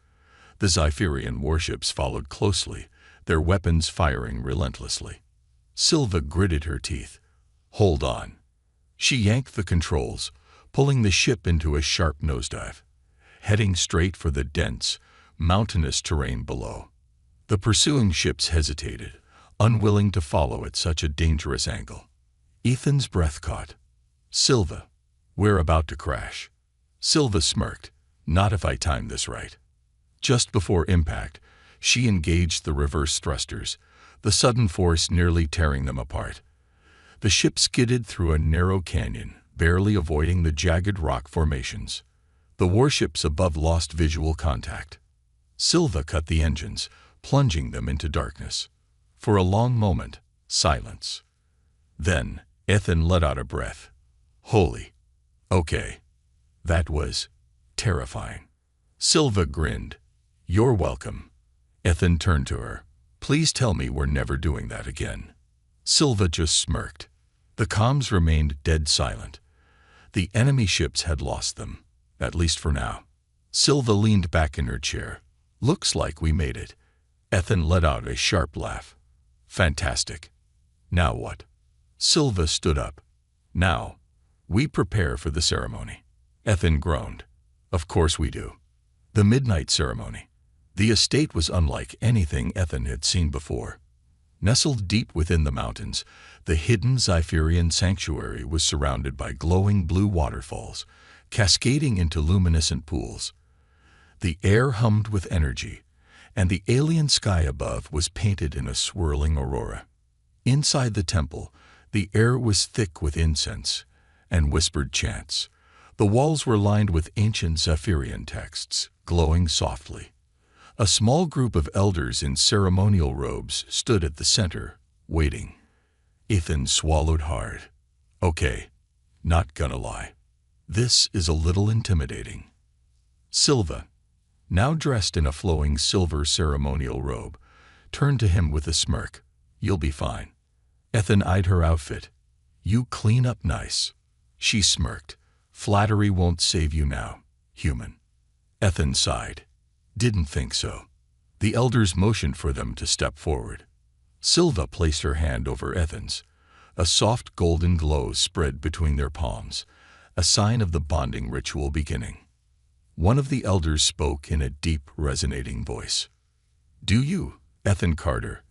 The Zypherian warships followed closely, their weapons firing relentlessly. Silva gritted her teeth. "Hold on." She yanked the controls, pulling the ship into a sharp nosedive, heading straight for the dense, mountainous terrain below. The pursuing ships hesitated, unwilling to follow at such a dangerous angle. Ethan's breath caught. "Silva, we're about to crash." Silva smirked. "Not if I time this right." Just before impact, she engaged the reverse thrusters, the sudden force nearly tearing them apart. The ship skidded through a narrow canyon, barely avoiding the jagged rock formations. The warships above lost visual contact. Silva cut the engines, plunging them into darkness. For a long moment, silence. Then, Ethan let out a breath. "Holy. Okay." That was terrifying. Silva grinned. "You're welcome." Ethan turned to her. "Please tell me we're never doing that again." Silva just smirked. The comms remained dead silent. The enemy ships had lost them, at least for now. Silva leaned back in her chair. "Looks like we made it." Ethan let out a sharp laugh. "Fantastic. Now what?" Silva stood up. "Now, we prepare for the ceremony." Ethan groaned. "Of course we do." The midnight ceremony. The estate was unlike anything Ethan had seen before. Nestled deep within the mountains, the hidden Zypherian sanctuary was surrounded by glowing blue waterfalls, cascading into luminescent pools. The air hummed with energy, and the alien sky above was painted in a swirling aurora. Inside the temple, the air was thick with incense and whispered chants. The walls were lined with ancient Zypherian texts, glowing softly. A small group of elders in ceremonial robes stood at the center, waiting. Ethan swallowed hard. "Okay, not gonna lie. This is a little intimidating." Silva, now dressed in a flowing silver ceremonial robe, turned to him with a smirk. "You'll be fine." Ethan eyed her outfit. "You clean up nice." She smirked. "Flattery won't save you now, human." Ethan sighed. "Didn't think so." The elders motioned for them to step forward. Silva placed her hand over Ethan's. A soft golden glow spread between their palms, a sign of the bonding ritual beginning. One of the elders spoke in a deep, resonating voice. "Do you, Ethan Carter,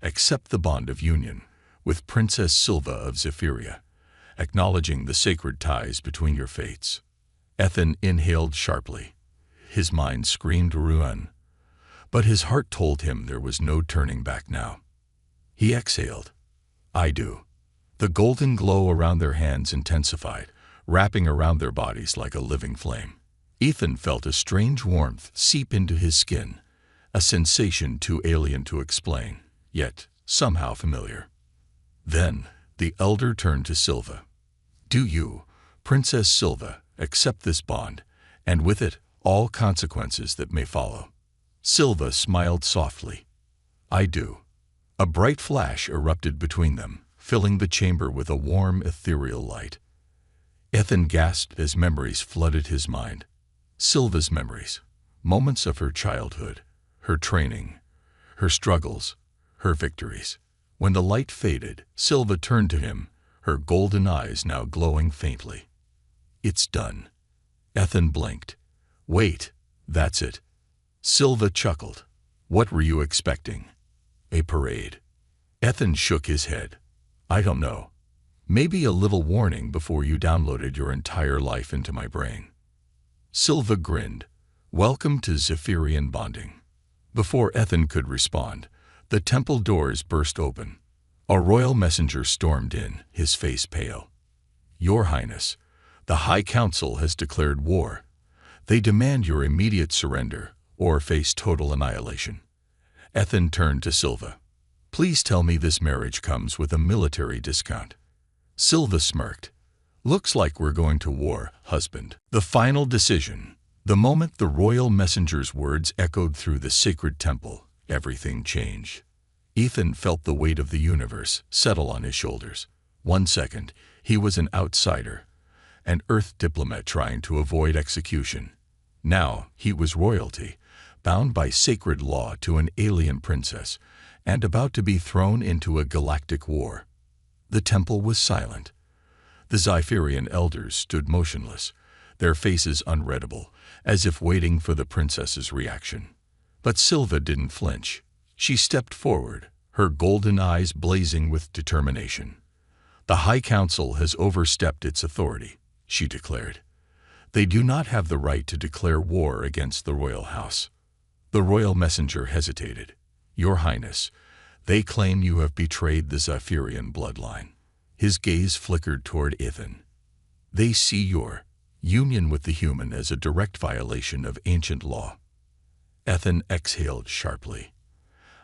accept the bond of union with Princess Silva of Zephyria, acknowledging the sacred ties between your fates?" Ethan inhaled sharply. His mind screamed ruin, but his heart told him there was no turning back now. He exhaled. "I do." The golden glow around their hands intensified, wrapping around their bodies like a living flame. Ethan felt a strange warmth seep into his skin, a sensation too alien to explain, yet somehow familiar. Then the elder turned to Silva. "Do you, Princess Silva, accept this bond, and with it, all consequences that may follow?" Silva smiled softly. "I do." A bright flash erupted between them, filling the chamber with a warm, ethereal light. Ethan gasped as memories flooded his mind. Silva's memories, moments of her childhood, her training, her struggles, her victories. When the light faded, Silva turned to him, her golden eyes now glowing faintly. "It's done." Ethan blinked. "Wait, that's it." Silva chuckled. "What were you expecting? A parade?" Ethan shook his head. "I don't know. Maybe a little warning before you downloaded your entire life into my brain." Silva grinned. "Welcome to Zephyrian bonding." Before Ethan could respond, the temple doors burst open. A royal messenger stormed in, his face pale. "Your Highness, the High Council has declared war. They demand your immediate surrender or face total annihilation." Ethan turned to Silva. "Please tell me this marriage comes with a military discount." Silva smirked. "Looks like we're going to war, husband." The final decision. The moment the royal messenger's words echoed through the sacred temple, everything changed. Ethan felt the weight of the universe settle on his shoulders. 1 second, he was an outsider, an Earth diplomat trying to avoid execution. Now, he was royalty, bound by sacred law to an alien princess, and about to be thrown into a galactic war. The temple was silent. The Zephyrian elders stood motionless, their faces unreadable, as if waiting for the princess's reaction. But Silva didn't flinch. She stepped forward, her golden eyes blazing with determination. "The High Council has overstepped its authority," she declared. "They do not have the right to declare war against the royal house." The royal messenger hesitated. "Your Highness, they claim you have betrayed the Zephyrian bloodline." His gaze flickered toward Ethan. "They see your union with the human as a direct violation of ancient law." Ethan exhaled sharply.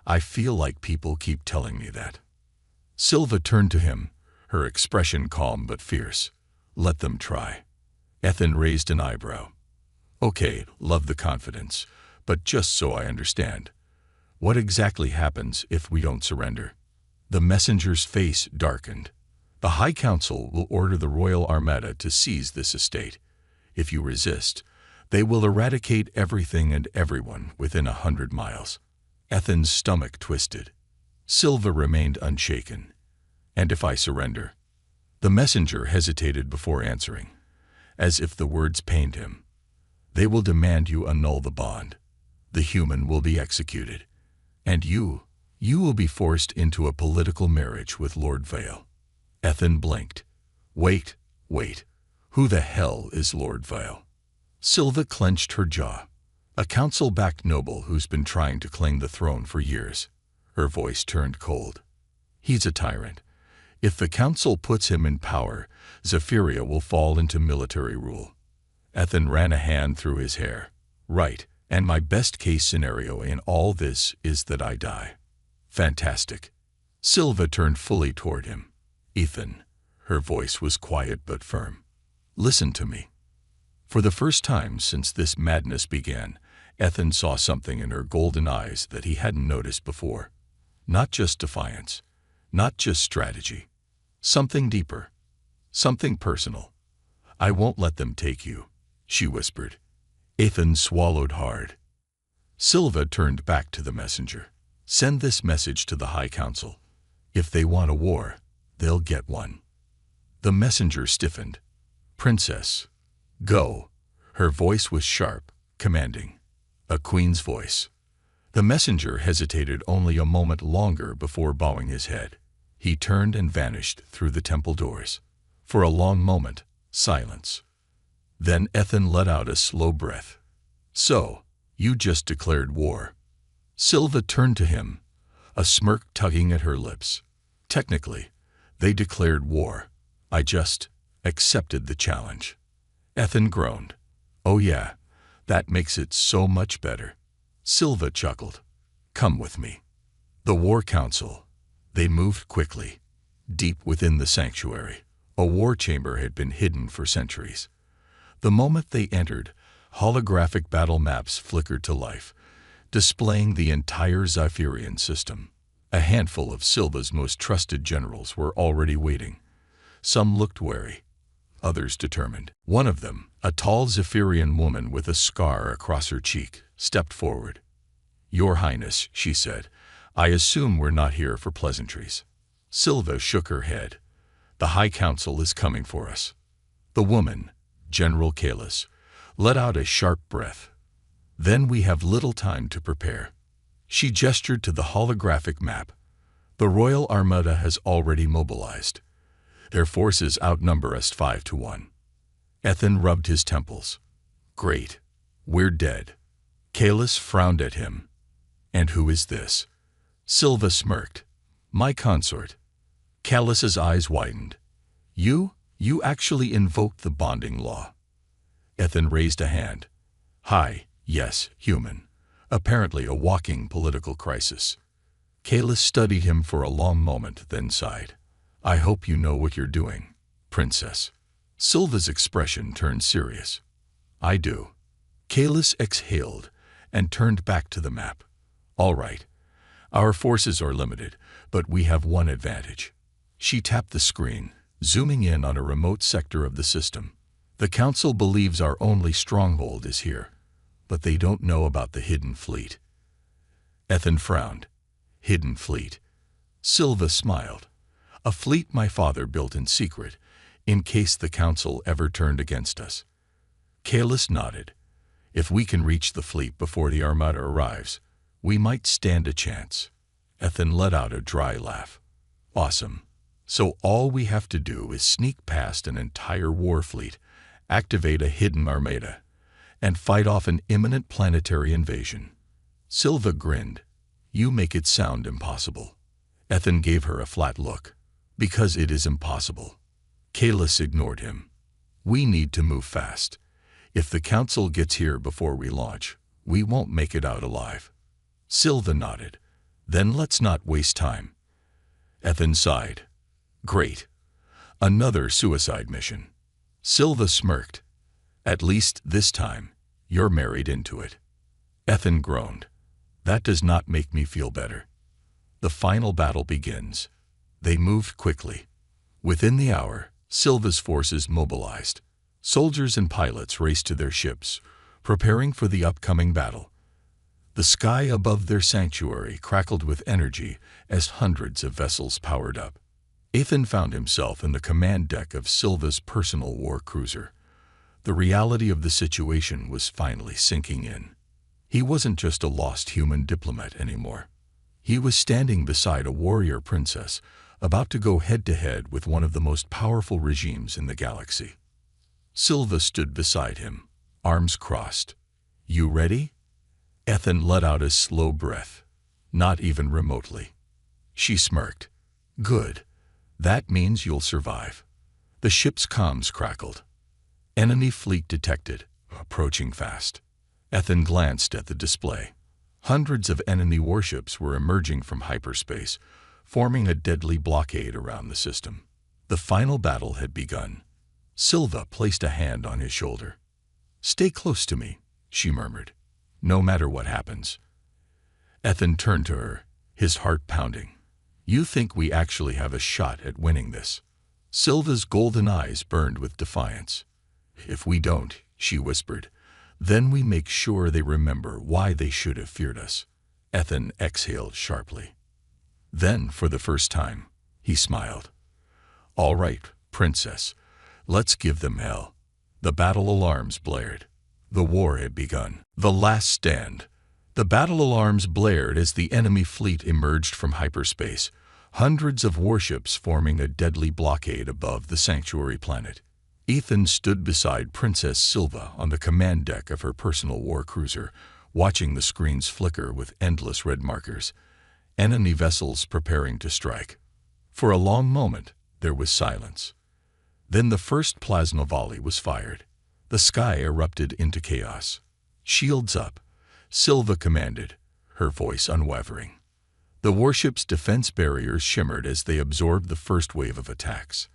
"I feel like people keep telling me that." Silva turned to him, her expression calm but fierce. "Let them try." Ethan raised an eyebrow. "Okay, love the confidence, but just so I understand, what exactly happens if we don't surrender?" The messenger's face darkened. "The High Council will order the Royal Armada to seize this estate. If you resist, they will eradicate everything and everyone within 100 miles. Ethan's stomach twisted. Silva remained unshaken. "And if I surrender?" The messenger hesitated before answering, as if the words pained him. "They will demand you annul the bond. The human will be executed. And you will be forced into a political marriage with Lord Vale." Ethan blinked. Wait. Who the hell is Lord Vale?" Silva clenched her jaw. "A council-backed noble who's been trying to claim the throne for years." Her voice turned cold. "He's a tyrant. If the council puts him in power, Zephyria will fall into military rule." Ethan ran a hand through his hair. "Right, and my best-case scenario in all this is that I die." "Fantastic." Silva turned fully toward him. "Ethan," her voice was quiet but firm, "listen to me." For the first time since this madness began, Ethan saw something in her golden eyes that he hadn't noticed before. Not just defiance, not just strategy. Something deeper, something personal. "I won't let them take you," she whispered. Ethan swallowed hard. Silva turned back to the messenger. "Send this message to the High Council. If they want a war, they'll get one." The messenger stiffened. "Princess, go." Her voice was sharp, commanding. A queen's voice. The messenger hesitated only a moment longer before bowing his head. He turned and vanished through the temple doors. For a long moment, silence. Then Ethan let out a slow breath. "So, you just declared war." Silva turned to him, a smirk tugging at her lips. "Technically, they declared war. I just accepted the challenge." Ethan groaned. "Oh yeah, that makes it so much better." Silva chuckled. "Come with me." The War Council. They moved quickly. Deep within the sanctuary, a war chamber had been hidden for centuries. The moment they entered, holographic battle maps flickered to life, displaying the entire Zephyrian system. A handful of Silva's most trusted generals were already waiting. Some looked wary, others determined. One of them, a tall Zephyrian woman with a scar across her cheek, stepped forward. "Your Highness," she said, "I assume we're not here for pleasantries." Silva shook her head. The High Council is coming for us. The woman, General Kalis, let out a sharp breath. Then we have little time to prepare. She gestured to the holographic map. The Royal Armada has already mobilized. Their forces outnumber us 5-1. Ethan rubbed his temples. Great. We're dead. Kalis frowned at him. And who is this? Silva smirked. My consort. Kalis's eyes widened. You actually invoked the bonding law. Ethan raised a hand. Hi, yes, human. Apparently a walking political crisis. Kalis studied him for a long moment, then sighed. I hope you know what you're doing, princess. Silva's expression turned serious. I do. Kalis exhaled and turned back to the map. All right. Our forces are limited, but we have one advantage. She tapped the screen, zooming in on a remote sector of the system. The Council believes our only stronghold is here, but they don't know about the hidden fleet. Ethan frowned. Hidden fleet. Silva smiled. A fleet my father built in secret, in case the Council ever turned against us. Kalis nodded. If we can reach the fleet before the Armada arrives, we might stand a chance. Ethan let out a dry laugh. Awesome. So all we have to do is sneak past an entire war fleet, activate a hidden armada, and fight off an imminent planetary invasion. Silva grinned. You make it sound impossible. Ethan gave her a flat look. Because it is impossible. Kalis ignored him. We need to move fast. If the Council gets here before we launch, we won't make it out alive. Silva nodded. Then let's not waste time. Ethan sighed. Great. Another suicide mission. Silva smirked. At least this time, you're married into it. Ethan groaned. That does not make me feel better. The final battle begins. They moved quickly. Within the hour, Silva's forces mobilized. Soldiers and pilots raced to their ships, preparing for the upcoming battle. The sky above their sanctuary crackled with energy as hundreds of vessels powered up. Ethan found himself in the command deck of Silva's personal war cruiser. The reality of the situation was finally sinking in. He wasn't just a lost human diplomat anymore. He was standing beside a warrior princess, about to go head-to-head with one of the most powerful regimes in the galaxy. Silva stood beside him, arms crossed. You ready? Ethan let out a slow breath. Not even remotely. She smirked. Good. That means you'll survive. The ship's comms crackled. Enemy fleet detected, approaching fast. Ethan glanced at the display. Hundreds of enemy warships were emerging from hyperspace, forming a deadly blockade around the system. The final battle had begun. Silva placed a hand on his shoulder. Stay close to me, she murmured. No matter what happens. Ethan turned to her, his heart pounding. You think we actually have a shot at winning this? Silva's golden eyes burned with defiance. If we don't, she whispered, then we make sure they remember why they should have feared us. Ethan exhaled sharply. Then, for the first time, he smiled. All right, princess, let's give them hell. The battle alarms blared. The war had begun. The last stand. The battle alarms blared as the enemy fleet emerged from hyperspace, hundreds of warships forming a deadly blockade above the sanctuary planet. Ethan stood beside Princess Silva on the command deck of her personal war cruiser, watching the screens flicker with endless red markers. Enemy vessels preparing to strike. For a long moment, there was silence. Then the first plasma volley was fired. The sky erupted into chaos. Shields up, Silva commanded, her voice unwavering. The warship's defense barriers shimmered as they absorbed the first wave of attacks.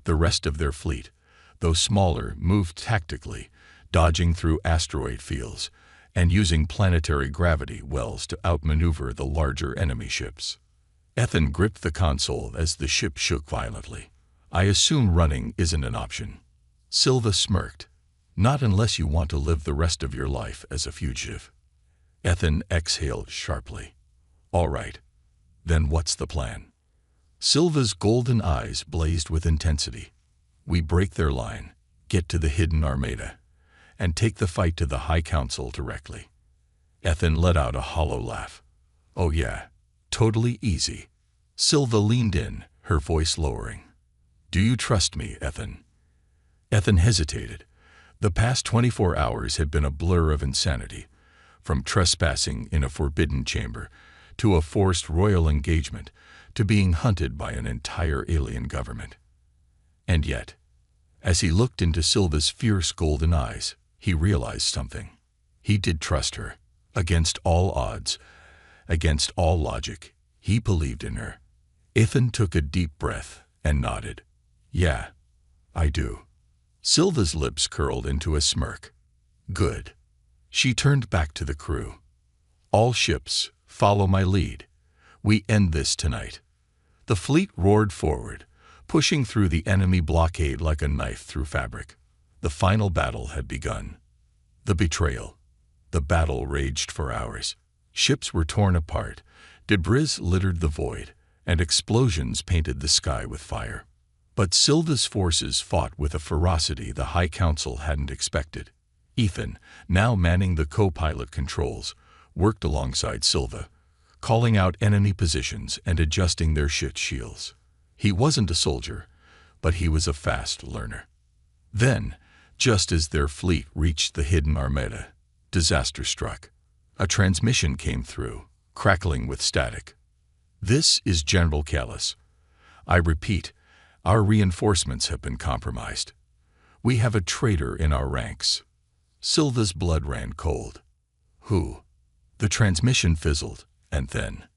The rest of their fleet, though smaller, moved tactically, dodging through asteroid fields and using planetary gravity wells to outmaneuver the larger enemy ships. Ethan gripped the console as the ship shook violently. I assume running isn't an option. Silva smirked. Not unless you want to live the rest of your life as a fugitive. Ethan exhaled sharply. All right. Then what's the plan? Silva's golden eyes blazed with intensity. "We break their line, get to the hidden Armada, and take the fight to the High Council directly." Ethan let out a hollow laugh. "Oh yeah, totally easy." Silva leaned in, her voice lowering. "Do you trust me, Ethan?" Ethan hesitated. The past 24 hours had been a blur of insanity, from trespassing in a forbidden chamber, to a forced royal engagement, to being hunted by an entire alien government. And yet, as he looked into Silva's fierce golden eyes, he realized something. He did trust her. Against all odds, against all logic, he believed in her. Ethan took a deep breath and nodded. "Yeah, I do." Silva's lips curled into a smirk. "Good." She turned back to the crew. "All ships, follow my lead. We end this tonight." The fleet roared forward, pushing through the enemy blockade like a knife through fabric. The final battle had begun. The betrayal. The battle raged for hours. Ships were torn apart, debris littered the void, and explosions painted the sky with fire. But Silva's forces fought with a ferocity the High Council hadn't expected. Ethan, now manning the co-pilot controls, worked alongside Silva, calling out enemy positions and adjusting their ship shields. He wasn't a soldier, but he was a fast learner. Then, just as their fleet reached the hidden Armada, disaster struck. A transmission came through, crackling with static. "This is General Callis. I repeat, our reinforcements have been compromised. We have a traitor in our ranks." Silva's blood ran cold. "Who?" The transmission fizzled, and then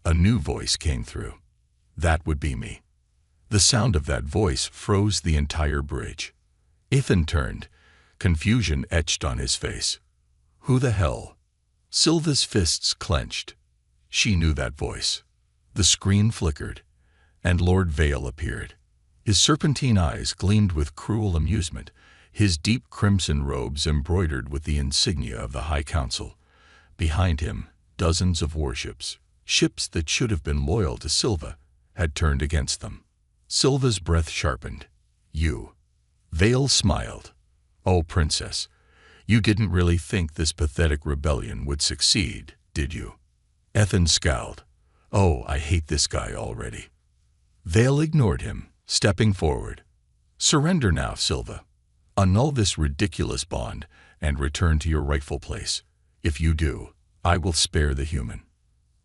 a new voice came through. "That would be me." The sound of that voice froze the entire bridge. Ethan turned, confusion etched on his face. "Who the hell?" Silva's fists clenched. She knew that voice. The screen flickered, and Lord Vale appeared. His serpentine eyes gleamed with cruel amusement, his deep crimson robes embroidered with the insignia of the High Council. Behind him, dozens of warships, ships that should have been loyal to Silva, had turned against them. Silva's breath sharpened. "You." Vale smiled. "Oh, Princess, you didn't really think this pathetic rebellion would succeed, did you?" Ethan scowled. "Oh, I hate this guy already." Vale ignored him, stepping forward. "Surrender now, Silva. Annul this ridiculous bond and return to your rightful place. If you do, I will spare the human."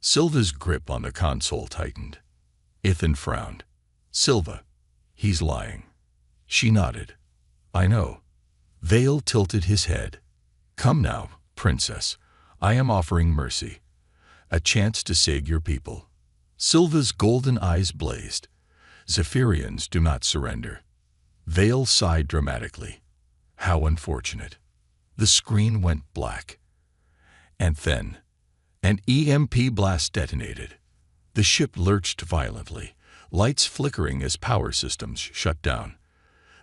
Silva's grip on the console tightened. Ethan frowned. "Silva, he's lying." She nodded. "I know." Vale tilted his head. "Come now, Princess. I am offering mercy. A chance to save your people." Silva's golden eyes blazed. "Zephyrians do not surrender." Vale sighed dramatically. "How unfortunate." The screen went black. And then, an EMP blast detonated. The ship lurched violently, lights flickering as power systems shut down.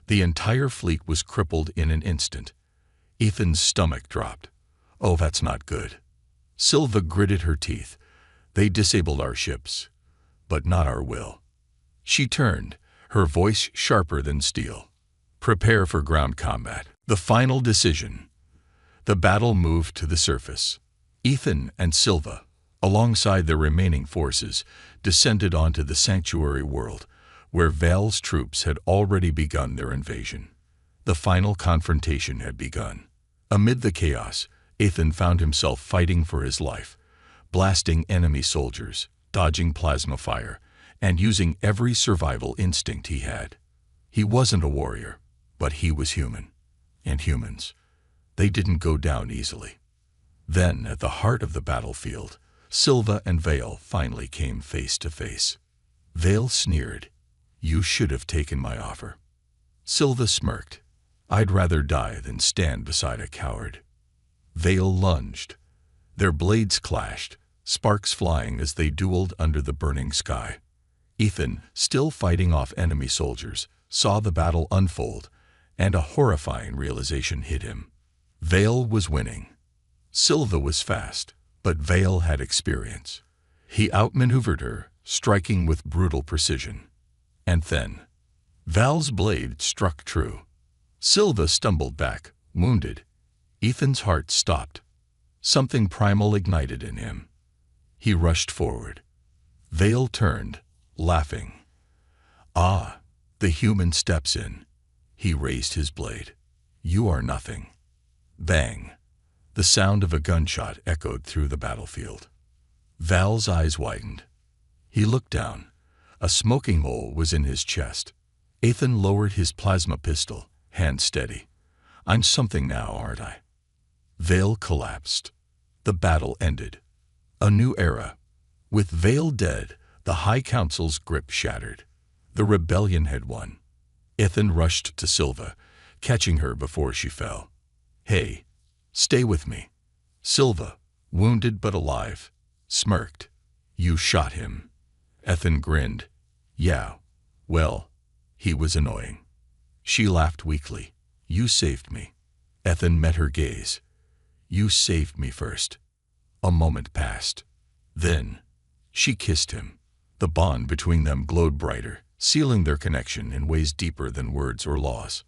The entire fleet was crippled in an instant. Ethan's stomach dropped. "Oh, that's not good." Silva gritted her teeth. "They disabled our ships, but not our will." She turned, her voice sharper than steel. "Prepare for ground combat. The final decision." The battle moved to the surface. Ethan and Silva, alongside their remaining forces, descended onto the sanctuary world, where Vale's troops had already begun their invasion. The final confrontation had begun. Amid the chaos, Ethan found himself fighting for his life, blasting enemy soldiers, dodging plasma fire, and using every survival instinct he had. He wasn't a warrior, but he was human. And humans, they didn't go down easily. Then, at the heart of the battlefield, Silva and Vale finally came face to face. Vale sneered. "You should have taken my offer." Silva smirked. "I'd rather die than stand beside a coward." Vale lunged. Their blades clashed, sparks flying as they dueled under the burning sky. Ethan, still fighting off enemy soldiers, saw the battle unfold, and a horrifying realization hit him. Vale was winning. Silva was fast, but Vale had experience. He outmaneuvered her, striking with brutal precision. And then, Val's blade struck true. Silva stumbled back, wounded. Ethan's heart stopped. Something primal ignited in him. He rushed forward. Vale turned, laughing. "Ah, the human steps in." He raised his blade. "You are nothing." Bang! The sound of a gunshot echoed through the battlefield. Val's eyes widened. He looked down. A smoking hole was in his chest. Ethan lowered his plasma pistol, hand steady. "I'm something now, aren't I?" Vale collapsed. The battle ended. A new era. With Vale dead, the High Council's grip shattered. The rebellion had won. Ethan rushed to Silva, catching her before she fell. "Hey, stay with me." Silva, wounded but alive, smirked. "You shot him." Ethan grinned. "Yeah, well, he was annoying." She laughed weakly. "You saved me." Ethan met her gaze. "You saved me first." A moment passed. Then, she kissed him. The bond between them glowed brighter, sealing their connection in ways deeper than words or laws.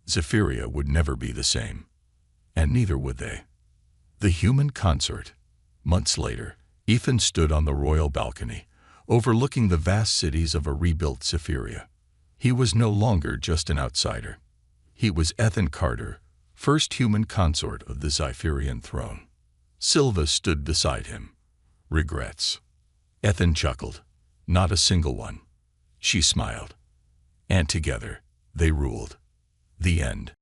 Zephyria would never be the same. And neither would they. The human consort. Months later, Ethan stood on the royal balcony, overlooking the vast cities of a rebuilt Zephyria. He was no longer just an outsider. He was Ethan Carter, first human consort of the Zephyrian throne. Silva stood beside him. "Regrets?" Ethan chuckled. "Not a single one." She smiled. And together, they ruled. The end.